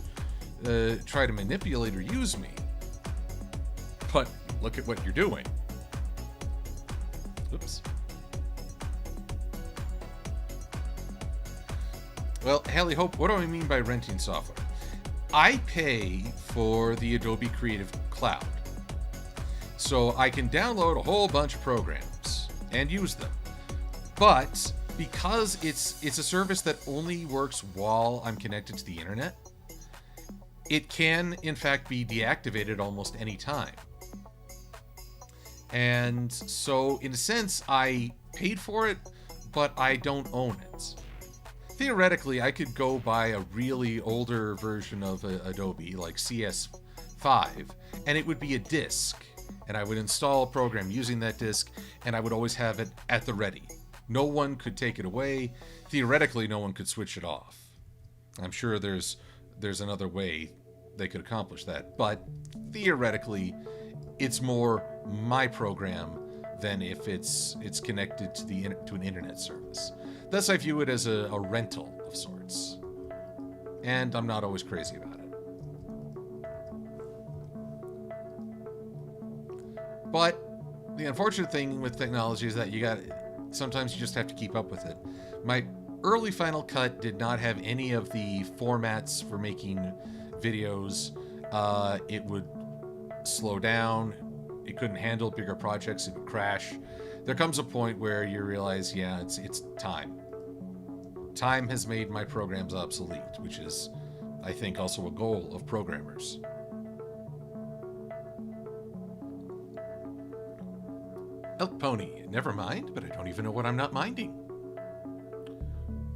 try to manipulate or use me. But look at what you're doing. Oops. Well, Hallie Hope, what do I mean by renting software? I pay for the Adobe Creative Cloud. So I can download a whole bunch of programs and use them. But because it's a service that only works while I'm connected to the internet, it can, in fact, be deactivated almost any time. And so, in a sense, I paid for it, but I don't own it. Theoretically, I could go buy a really older version of Adobe, like CS5, and it would be a disk, and I would install a program using that disk, and I would always have it at the ready. No one could take it away. Theoretically, no one could switch it off. I'm sure there's another way they could accomplish that, but theoretically, it's more my program than if it's connected to an internet service. Thus, I view it as a rental of sorts, and I'm not always crazy about it. But the unfortunate thing with technology is that sometimes you just have to keep up with it. My early Final Cut did not have any of the formats for making videos. It would slow down. It couldn't handle bigger projects. It would crash. There comes a point where you realize, yeah, it's time. Time has made my programs obsolete, which is, I think, also a goal of programmers. Elk Pony, never mind, but I don't even know what I'm not minding.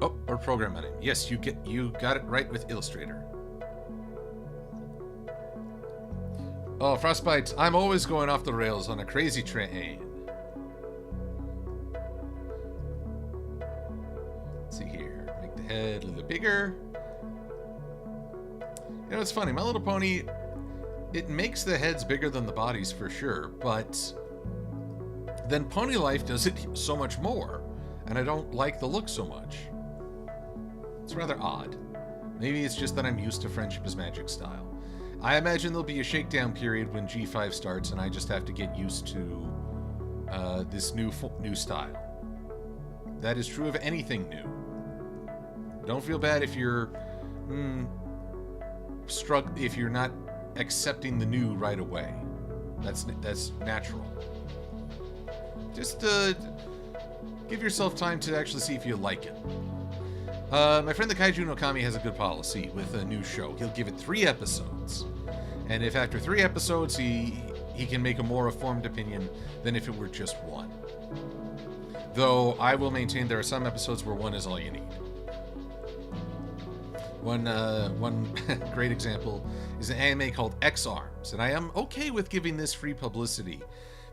Oh, or program editing. Yes, you got it right with Illustrator. Oh, Frostbite, I'm always going off the rails on a crazy train. Let's see here. Make the head a little bigger. You know, it's funny. My Little Pony, it makes the heads bigger than the bodies for sure, but then Pony Life does it so much more, and I don't like the look so much. It's rather odd. Maybe it's just that I'm used to Friendship is Magic style. I imagine there'll be a shakedown period when G5 starts, and I just have to get used to this new style. That is true of anything new. Don't feel bad if you're if you're not accepting the new right away. That's natural. Just give yourself time to actually see if you like it. My friend the Kaiju no Kami has a good policy with a new show. He'll give it 3 episodes. And if after 3 episodes he can make a more informed opinion than if it were just 1. Though I will maintain there are some episodes where 1 is all you need. One great example is an anime called X-Arms, and I am okay with giving this free publicity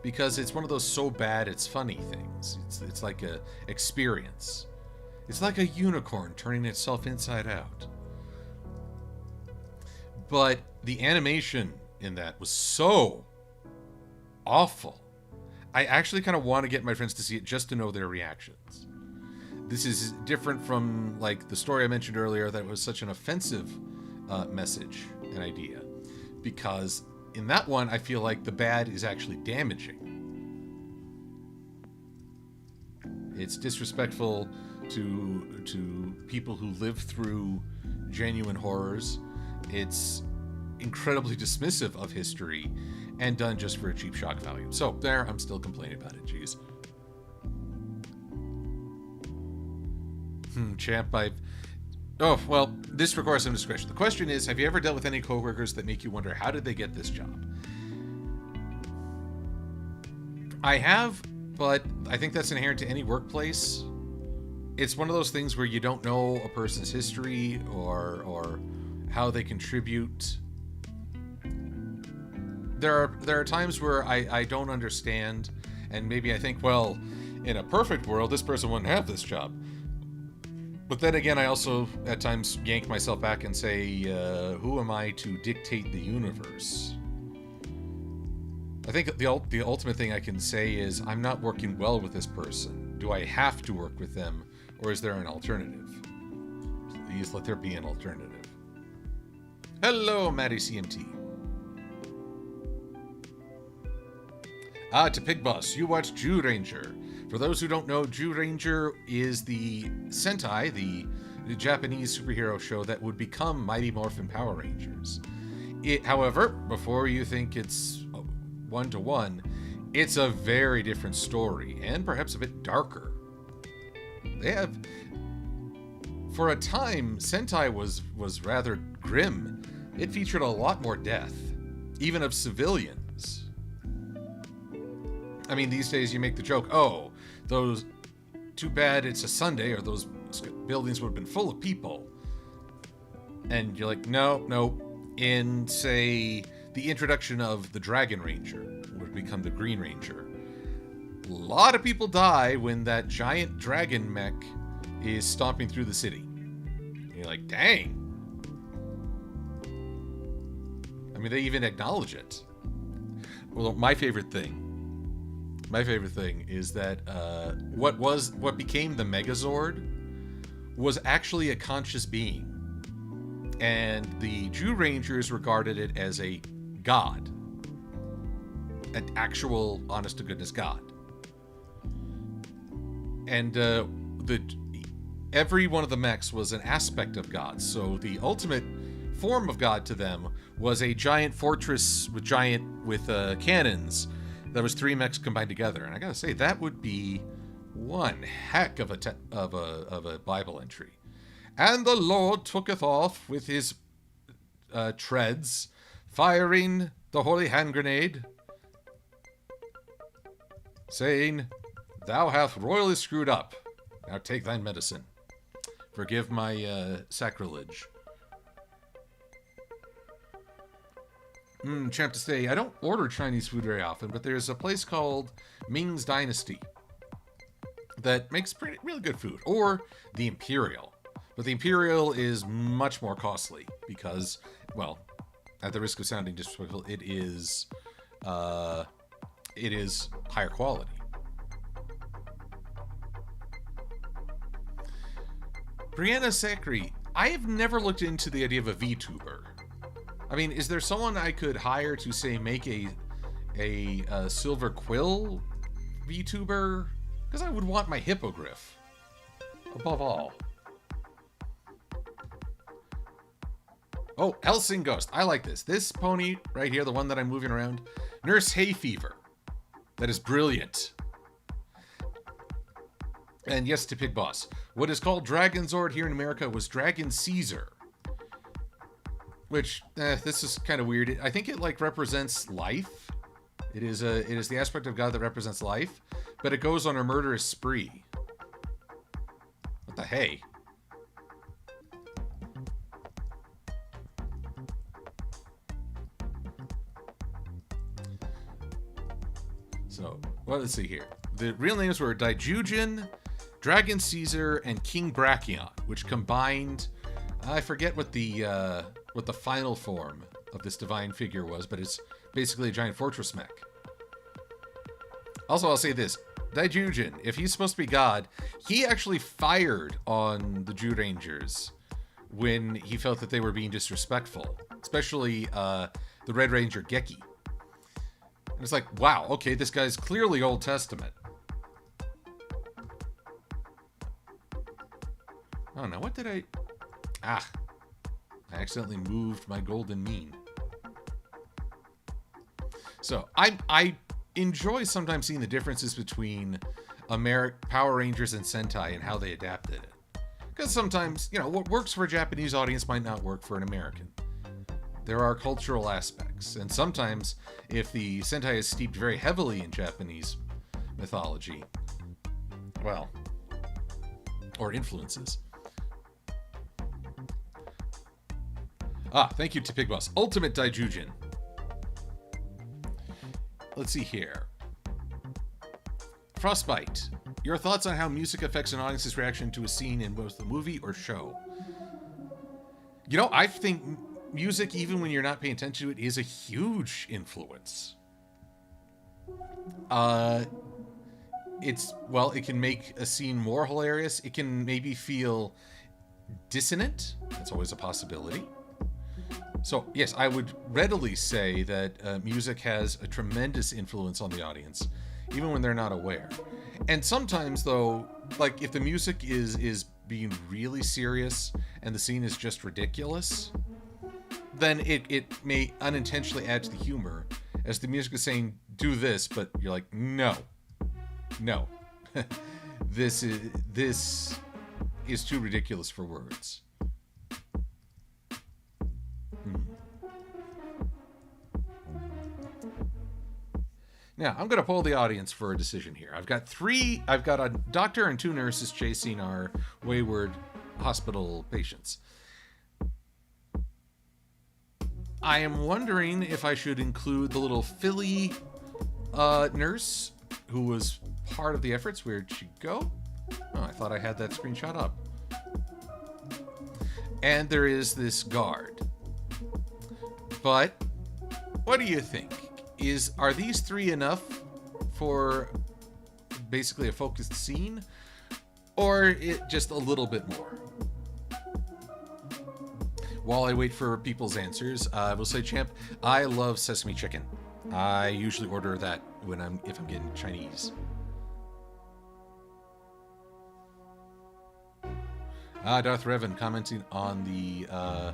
because it's one of those so bad it's funny things. It's like a experience. It's like a unicorn turning itself inside out. But the animation in that was so awful. I actually kind of want to get my friends to see it just to know their reactions. This is different from like the story I mentioned earlier that was such an offensive message and idea. Because in that one, I feel like the bad is actually damaging. It's disrespectful to people who live through genuine horrors. It's incredibly dismissive of history and done just for a cheap shock value. So there, I'm still complaining about it. Jeez. Champ, oh, well, this requires some discretion. The question is, have you ever dealt with any coworkers that make you wonder, how did they get this job? I have, but I think that's inherent to any workplace. It's one of those things where you don't know a person's history or how they contribute. There are times where I don't understand, and maybe I think, well, in a perfect world, this person wouldn't have this job. But then again, I also at times yank myself back and say, who am I to dictate the universe? I think the ultimate thing I can say is, I'm not working well with this person. Do I have to work with them, or is there an alternative? Please let there be an alternative. Hello, Maddie CMT. To Pig Boss, you watch Jew Ranger. For those who don't know, Jew Ranger is the Sentai, the Japanese superhero show that would become Mighty Morphin Power Rangers. However, before you think it's one-to-one, it's a very different story, and perhaps a bit darker. For a time, Sentai was rather grim. It featured a lot more death, even of civilians. I mean, these days you make the joke, oh, those, too bad it's a Sunday, or those buildings would have been full of people. And you're like, no. In, say, the introduction of the Dragon Ranger, would become the Green Ranger, a lot of people die when that giant dragon mech is stomping through the city. And you're like, dang. I mean, they even acknowledge it. Well, my favorite thing is that what became the Megazord was actually a conscious being. And the Jew Rangers regarded it as a god. An actual, honest-to-goodness god. And every one of the mechs was an aspect of God. So the ultimate form of God to them was a giant fortress with cannons. That was 3 mechs combined together. And I gotta say, that would be one heck of a Bible entry. And the Lord tooketh off with his treads, firing the holy hand grenade, saying, "Thou hast royally screwed up. Now take thine medicine. Forgive my sacrilege." Champ to say, I don't order Chinese food very often, but there's a place called Ming's Dynasty that makes really good food. Or the Imperial. But the Imperial is much more costly because, well, at the risk of sounding disrespectful, it is higher quality. Brianna Sakri, I have never looked into the idea of a VTuber. I mean, is there someone I could hire to, say, make a Silver-Quill VTuber? Because I would want my hippogriff above all. Oh, Helsing Ghost. I like this. This pony right here, the one that I'm moving around, Nurse Hay Fever. That is brilliant. And yes, to Pig Boss. What is called Dragon Zord here in America was Dragon Caesar. Which, this is kind of weird. I think it, like, represents life. It is the aspect of God that represents life. But it goes on a murderous spree. What the hey? So, well, let's see here. The real names were Daijujin, Dragon Caesar, and King Brachion, which combined... I forget what the final form of this divine figure was, but it's basically a giant fortress mech. Also, I'll say this. Daijujin, if he's supposed to be God, he actually fired on the Jew Rangers when he felt that they were being disrespectful. Especially the Red Ranger Geki. And it's like, wow, okay, this guy's clearly Old Testament. Oh no, what did I... I accidentally moved my golden mean. So, I enjoy sometimes seeing the differences between Power Rangers and Sentai and how they adapted it. Because sometimes, you know, what works for a Japanese audience might not work for an American. There are cultural aspects. And sometimes, if the Sentai is steeped very heavily in Japanese mythology, well, or influences... thank you to Pig Boss. Ultimate Daijujin. Let's see here. Frostbite. Your thoughts on how music affects an audience's reaction to a scene in both the movie or show? You know, I think music, even when you're not paying attention to it, is a huge influence. It can make a scene more hilarious. It can maybe feel dissonant. That's always a possibility. So, yes, I would readily say that music has a tremendous influence on the audience, even when they're not aware. And sometimes, though, like, if the music is being really serious and the scene is just ridiculous, then it may unintentionally add to the humor, as the music is saying, do this, but you're like, no. This is too ridiculous for words. Now, I'm going to poll the audience for a decision here. I've got a doctor and 2 nurses chasing our wayward hospital patients. I am wondering if I should include the little Philly nurse who was part of the efforts. Where'd she go? Oh, I thought I had that screenshot up. And there is this guard. But what do you think? Are these 3 enough for basically a focused scene? Or just a little bit more? While I wait for people's answers, I will say, Champ, I love sesame chicken. I usually order that if I'm getting Chinese. Darth Revan commenting on the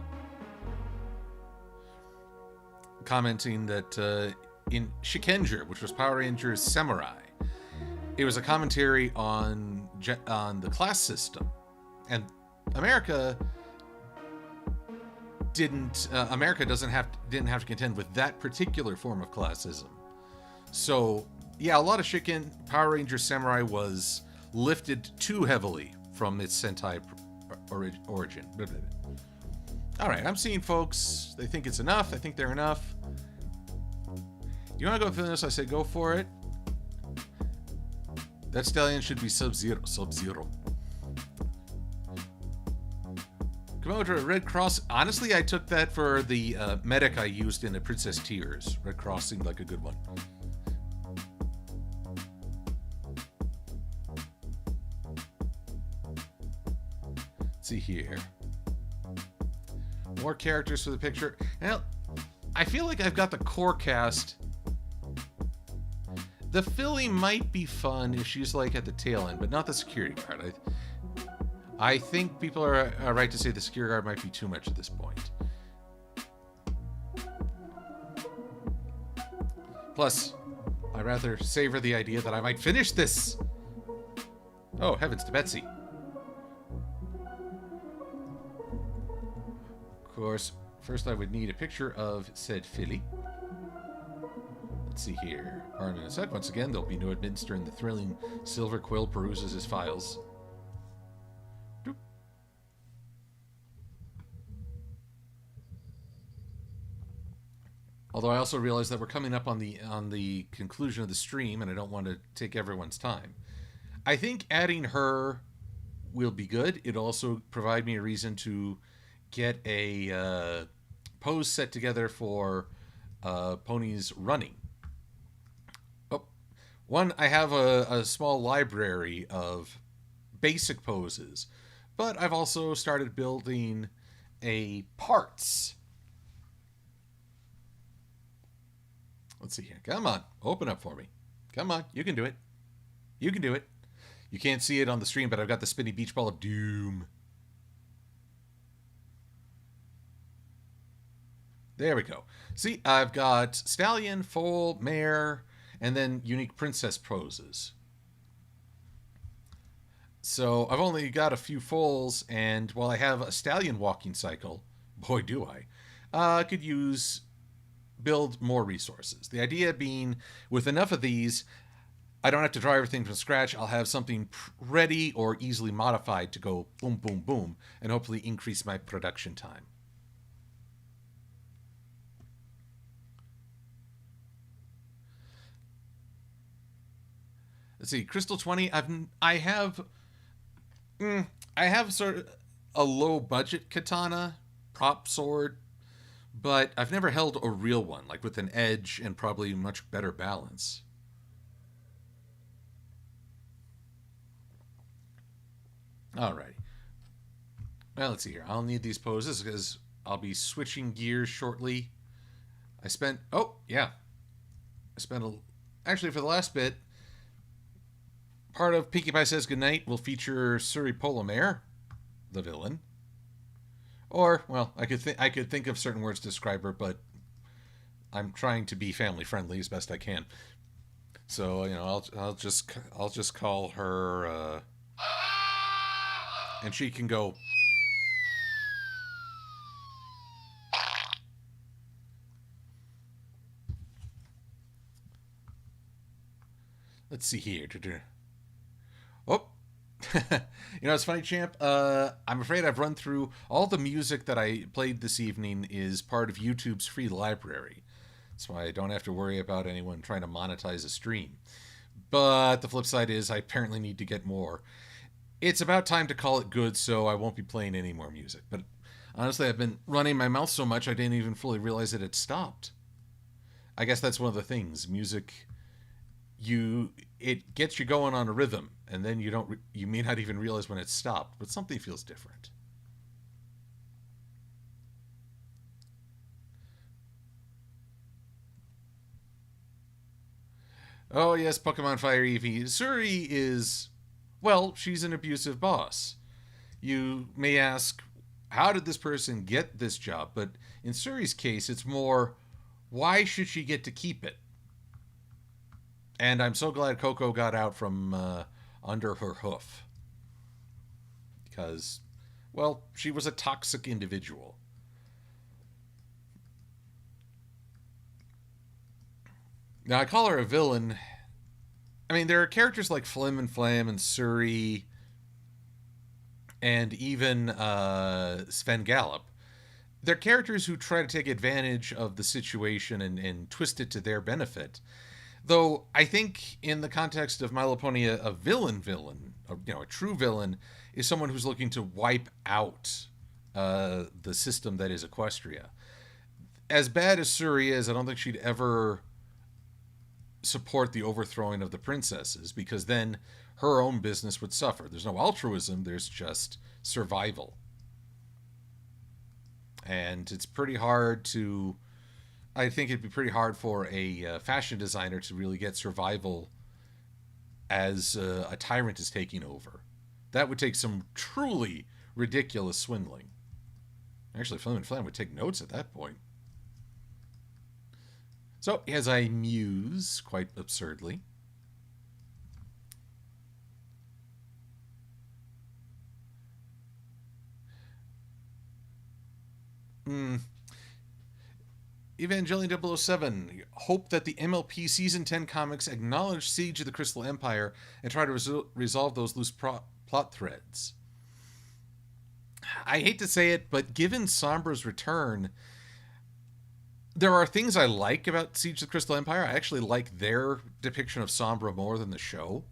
commenting that in Shikenger, which was Power Rangers Samurai, it was a commentary on the class system, and America didn't have to contend with that particular form of classism. So yeah, a lot of Shiken Power Rangers Samurai was lifted too heavily from its Sentai origin. All right, I'm seeing folks. They think it's enough. I think they're enough. You want to go for this? I say go for it. That stallion should be Sub-Zero. Sub-Zero. Come over to a Red Cross. Honestly, I took that for the medic I used in the Princess Tears. Red Cross seemed like a good one. Let's see here. More characters for the picture. Now, I feel like I've got the core cast. The filly might be fun if she's like at the tail end, but not the security guard. I think people are right to say the security guard might be too much at this point. Plus, I rather savor the idea that I might finish this. Oh, heavens to Betsy. Of course, first I would need a picture of said filly. Let's see here. Armed in a sec. Once again, there'll be no admittance during the thrilling Silver-Quill peruses his files. Doop. Although I also realize that we're coming up on the conclusion of the stream, and I don't want to take everyone's time. I think adding her will be good. It'll also provide me a reason to get a pose set together for ponies running. One, I have a small library of basic poses, but I've also started building a parts. Let's see here. Come on, open up for me. Come on, you can do it. You can do it. You can't see it on the stream, but I've got the spinny beach ball of doom. There we go. See, I've got stallion, foal, mare, and then unique princess poses. So I've only got a few foals, and while I have a stallion walking cycle, boy do I could build more resources. The idea being, with enough of these, I don't have to draw everything from scratch. I'll have something ready or easily modified to go boom, boom, boom, and hopefully increase my production time. Let's see, Crystal 20. I have sort of a low budget katana prop sword, but I've never held a real one, like with an edge and probably much better balance. Alrighty. Well, let's see here. I'll need these poses because I'll be switching gears shortly. Actually, for the last bit, part of Pinkie Pie Says Goodnight will feature Suri Polomare, the villain. Or, well, I could think of certain words to describe her, but I'm trying to be family friendly as best I can. So, I'll just call her, and she can go. Let's see here. Oh, it's funny, champ. I'm afraid I've run through all the music that I played this evening is part of YouTube's free library. That's why I don't have to worry about anyone trying to monetize a stream. But the flip side is I apparently need to get more. It's about time to call it good, so I won't be playing any more music. But honestly, I've been running my mouth so much I didn't even fully realize that it stopped. I guess that's one of the things. Music, it gets you going on a rhythm, and then you may not even realize when it stopped, but something feels different. Oh yes, Pokemon Fire Eevee. Suri is, well, she's an abusive boss. You may ask, how did this person get this job? But in Suri's case, it's more, why should she get to keep it? And I'm so glad Coco got out from under her hoof. Because, well, she was a toxic individual. Now, I call her a villain. I mean, there are characters like Flim and Flam and Suri and even Sven Gallop. They're characters who try to take advantage of the situation and twist it to their benefit. Though I think in the context of My Little Pony, a villain, a true villain, is someone who's looking to wipe out the system that is Equestria. As bad as Suri is, I don't think she'd ever support the overthrowing of the princesses, because then her own business would suffer. There's no altruism, there's just survival. And it's pretty hard to. I think it'd be pretty hard for a fashion designer to really get survival as a tyrant is taking over. That would take some truly ridiculous swindling. Actually, Flim and Flam would take notes at that point. So, as I muse, quite absurdly, Evangelion 007, hope that the MLP Season 10 comics acknowledge Siege of the Crystal Empire and try to resolve those loose plot threads. I hate to say it, but given Sombra's return, there are things I like about Siege of the Crystal Empire. I actually like their depiction of Sombra more than the show.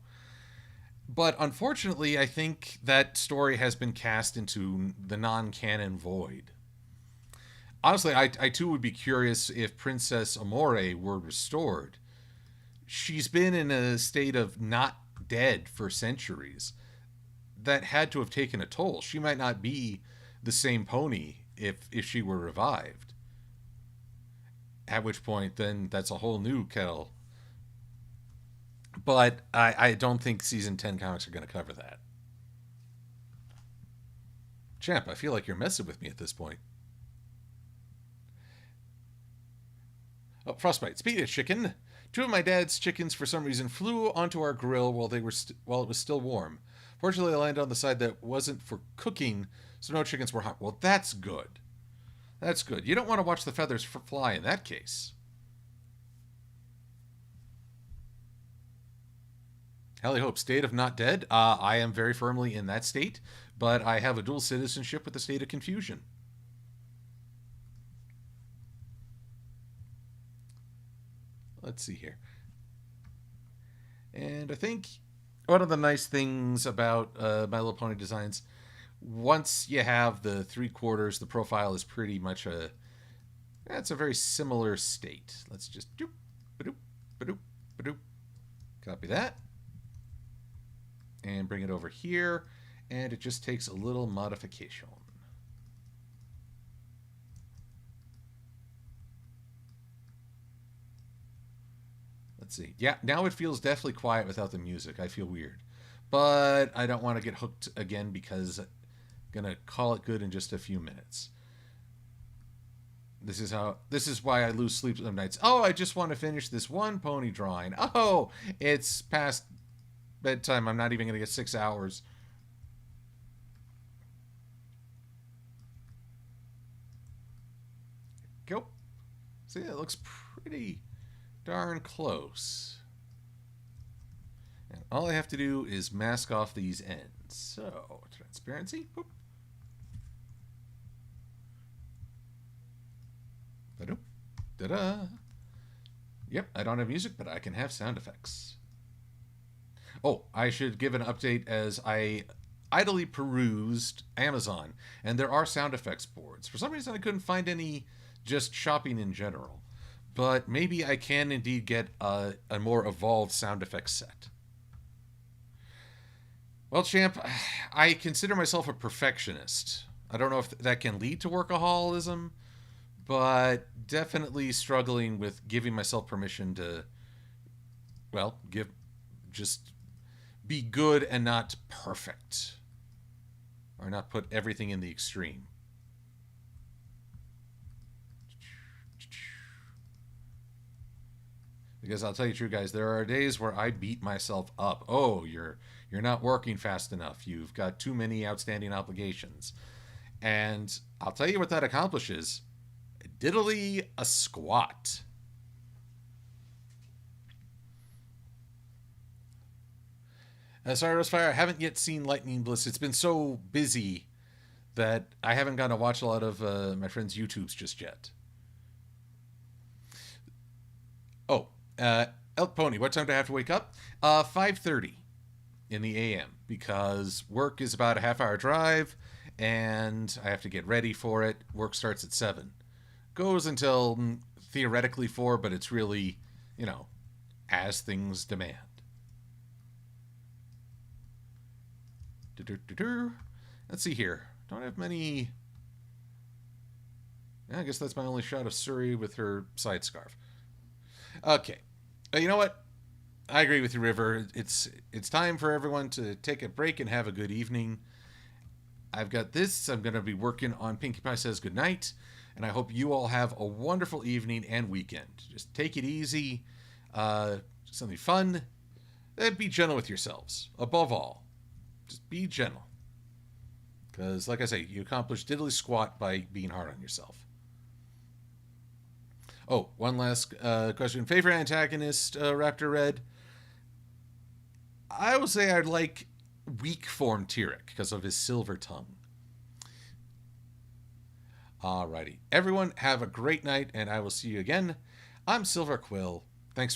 But unfortunately, I think that story has been cast into the non-canon void. Honestly, I too would be curious if Princess Amore were restored. She's been in a state of not dead for centuries. That had to have taken a toll. She might not be the same pony if she were revived. At which point, then that's a whole new kettle. But I don't think Season 10 comics are going to cover that. Champ, I feel like you're messing with me at this point. Oh, Frostbite. Speaking of chicken, two of my dad's chickens for some reason flew onto our grill while it was still warm. Fortunately, I landed on the side that wasn't for cooking, so no chickens were hot. Well, that's good. That's good. You don't want to watch the feathers fly in that case. Heli Hope, state of not dead. I am very firmly in that state, but I have a dual citizenship with the state of confusion. Let's see here. And I think one of the nice things about My Little Pony designs, once you have the 3/4, the profile is pretty much that's a very similar state. Let's just doop, ba-doop, ba-doop, ba-doop. Copy that. And bring it over here. And it just takes a little modification. Let's see. Yeah, now it feels definitely quiet without the music. I feel weird. But I don't want to get hooked again because I'm going to call it good in just a few minutes. This is why I lose sleep some nights. Oh, I just want to finish this one pony drawing. Oh, it's past bedtime. I'm not even going to get 6 hours. Go. See, it looks pretty darn close. And all I have to do is mask off these ends. So, transparency. Boop. Da-da. Yep, I don't have music, but I can have sound effects. Oh, I should give an update as I idly perused Amazon, and there are sound effects boards. For some reason, I couldn't find any just shopping in general. But maybe I can indeed get a more evolved sound effects set. Well, champ, I consider myself a perfectionist. I don't know if that can lead to workaholism, but definitely struggling with giving myself permission to, well, just be good and not perfect. or not put everything in the extreme. Because I'll tell you the truth, guys, there are days where I beat myself up. Oh, you're not working fast enough. You've got too many outstanding obligations. And I'll tell you what that accomplishes. Diddly a squat. Sorry, Rosefire, I haven't yet seen Lightning Bliss. It's been so busy that I haven't gotten to watch a lot of my friends' YouTubes just yet. Oh, Elk Pony, what time do I have to wake up? 5:30 in the AM, because work is about a half-hour drive, and I have to get ready for it. Work starts at 7. Goes until theoretically 4, but it's really, as things demand. Let's see here. Don't have many. Yeah, I guess that's my only shot of Suri with her side scarf. Okay. You know what? I agree with you, River. It's time for everyone to take a break and have a good evening. I've got this. I'm going to be working on Pinkie Pie Says Goodnight, and I hope you all have a wonderful evening and weekend. Just take it easy. Something fun. Be gentle with yourselves. Above all, just be gentle. Because, like I say, you accomplish diddly squat by being hard on yourself. Oh, one last question. Favorite antagonist, Raptor Red? I would say I'd like weak form Tyrek because of his silver tongue. Alrighty. Everyone, have a great night, and I will see you again. I'm Silver-Quill. Thanks for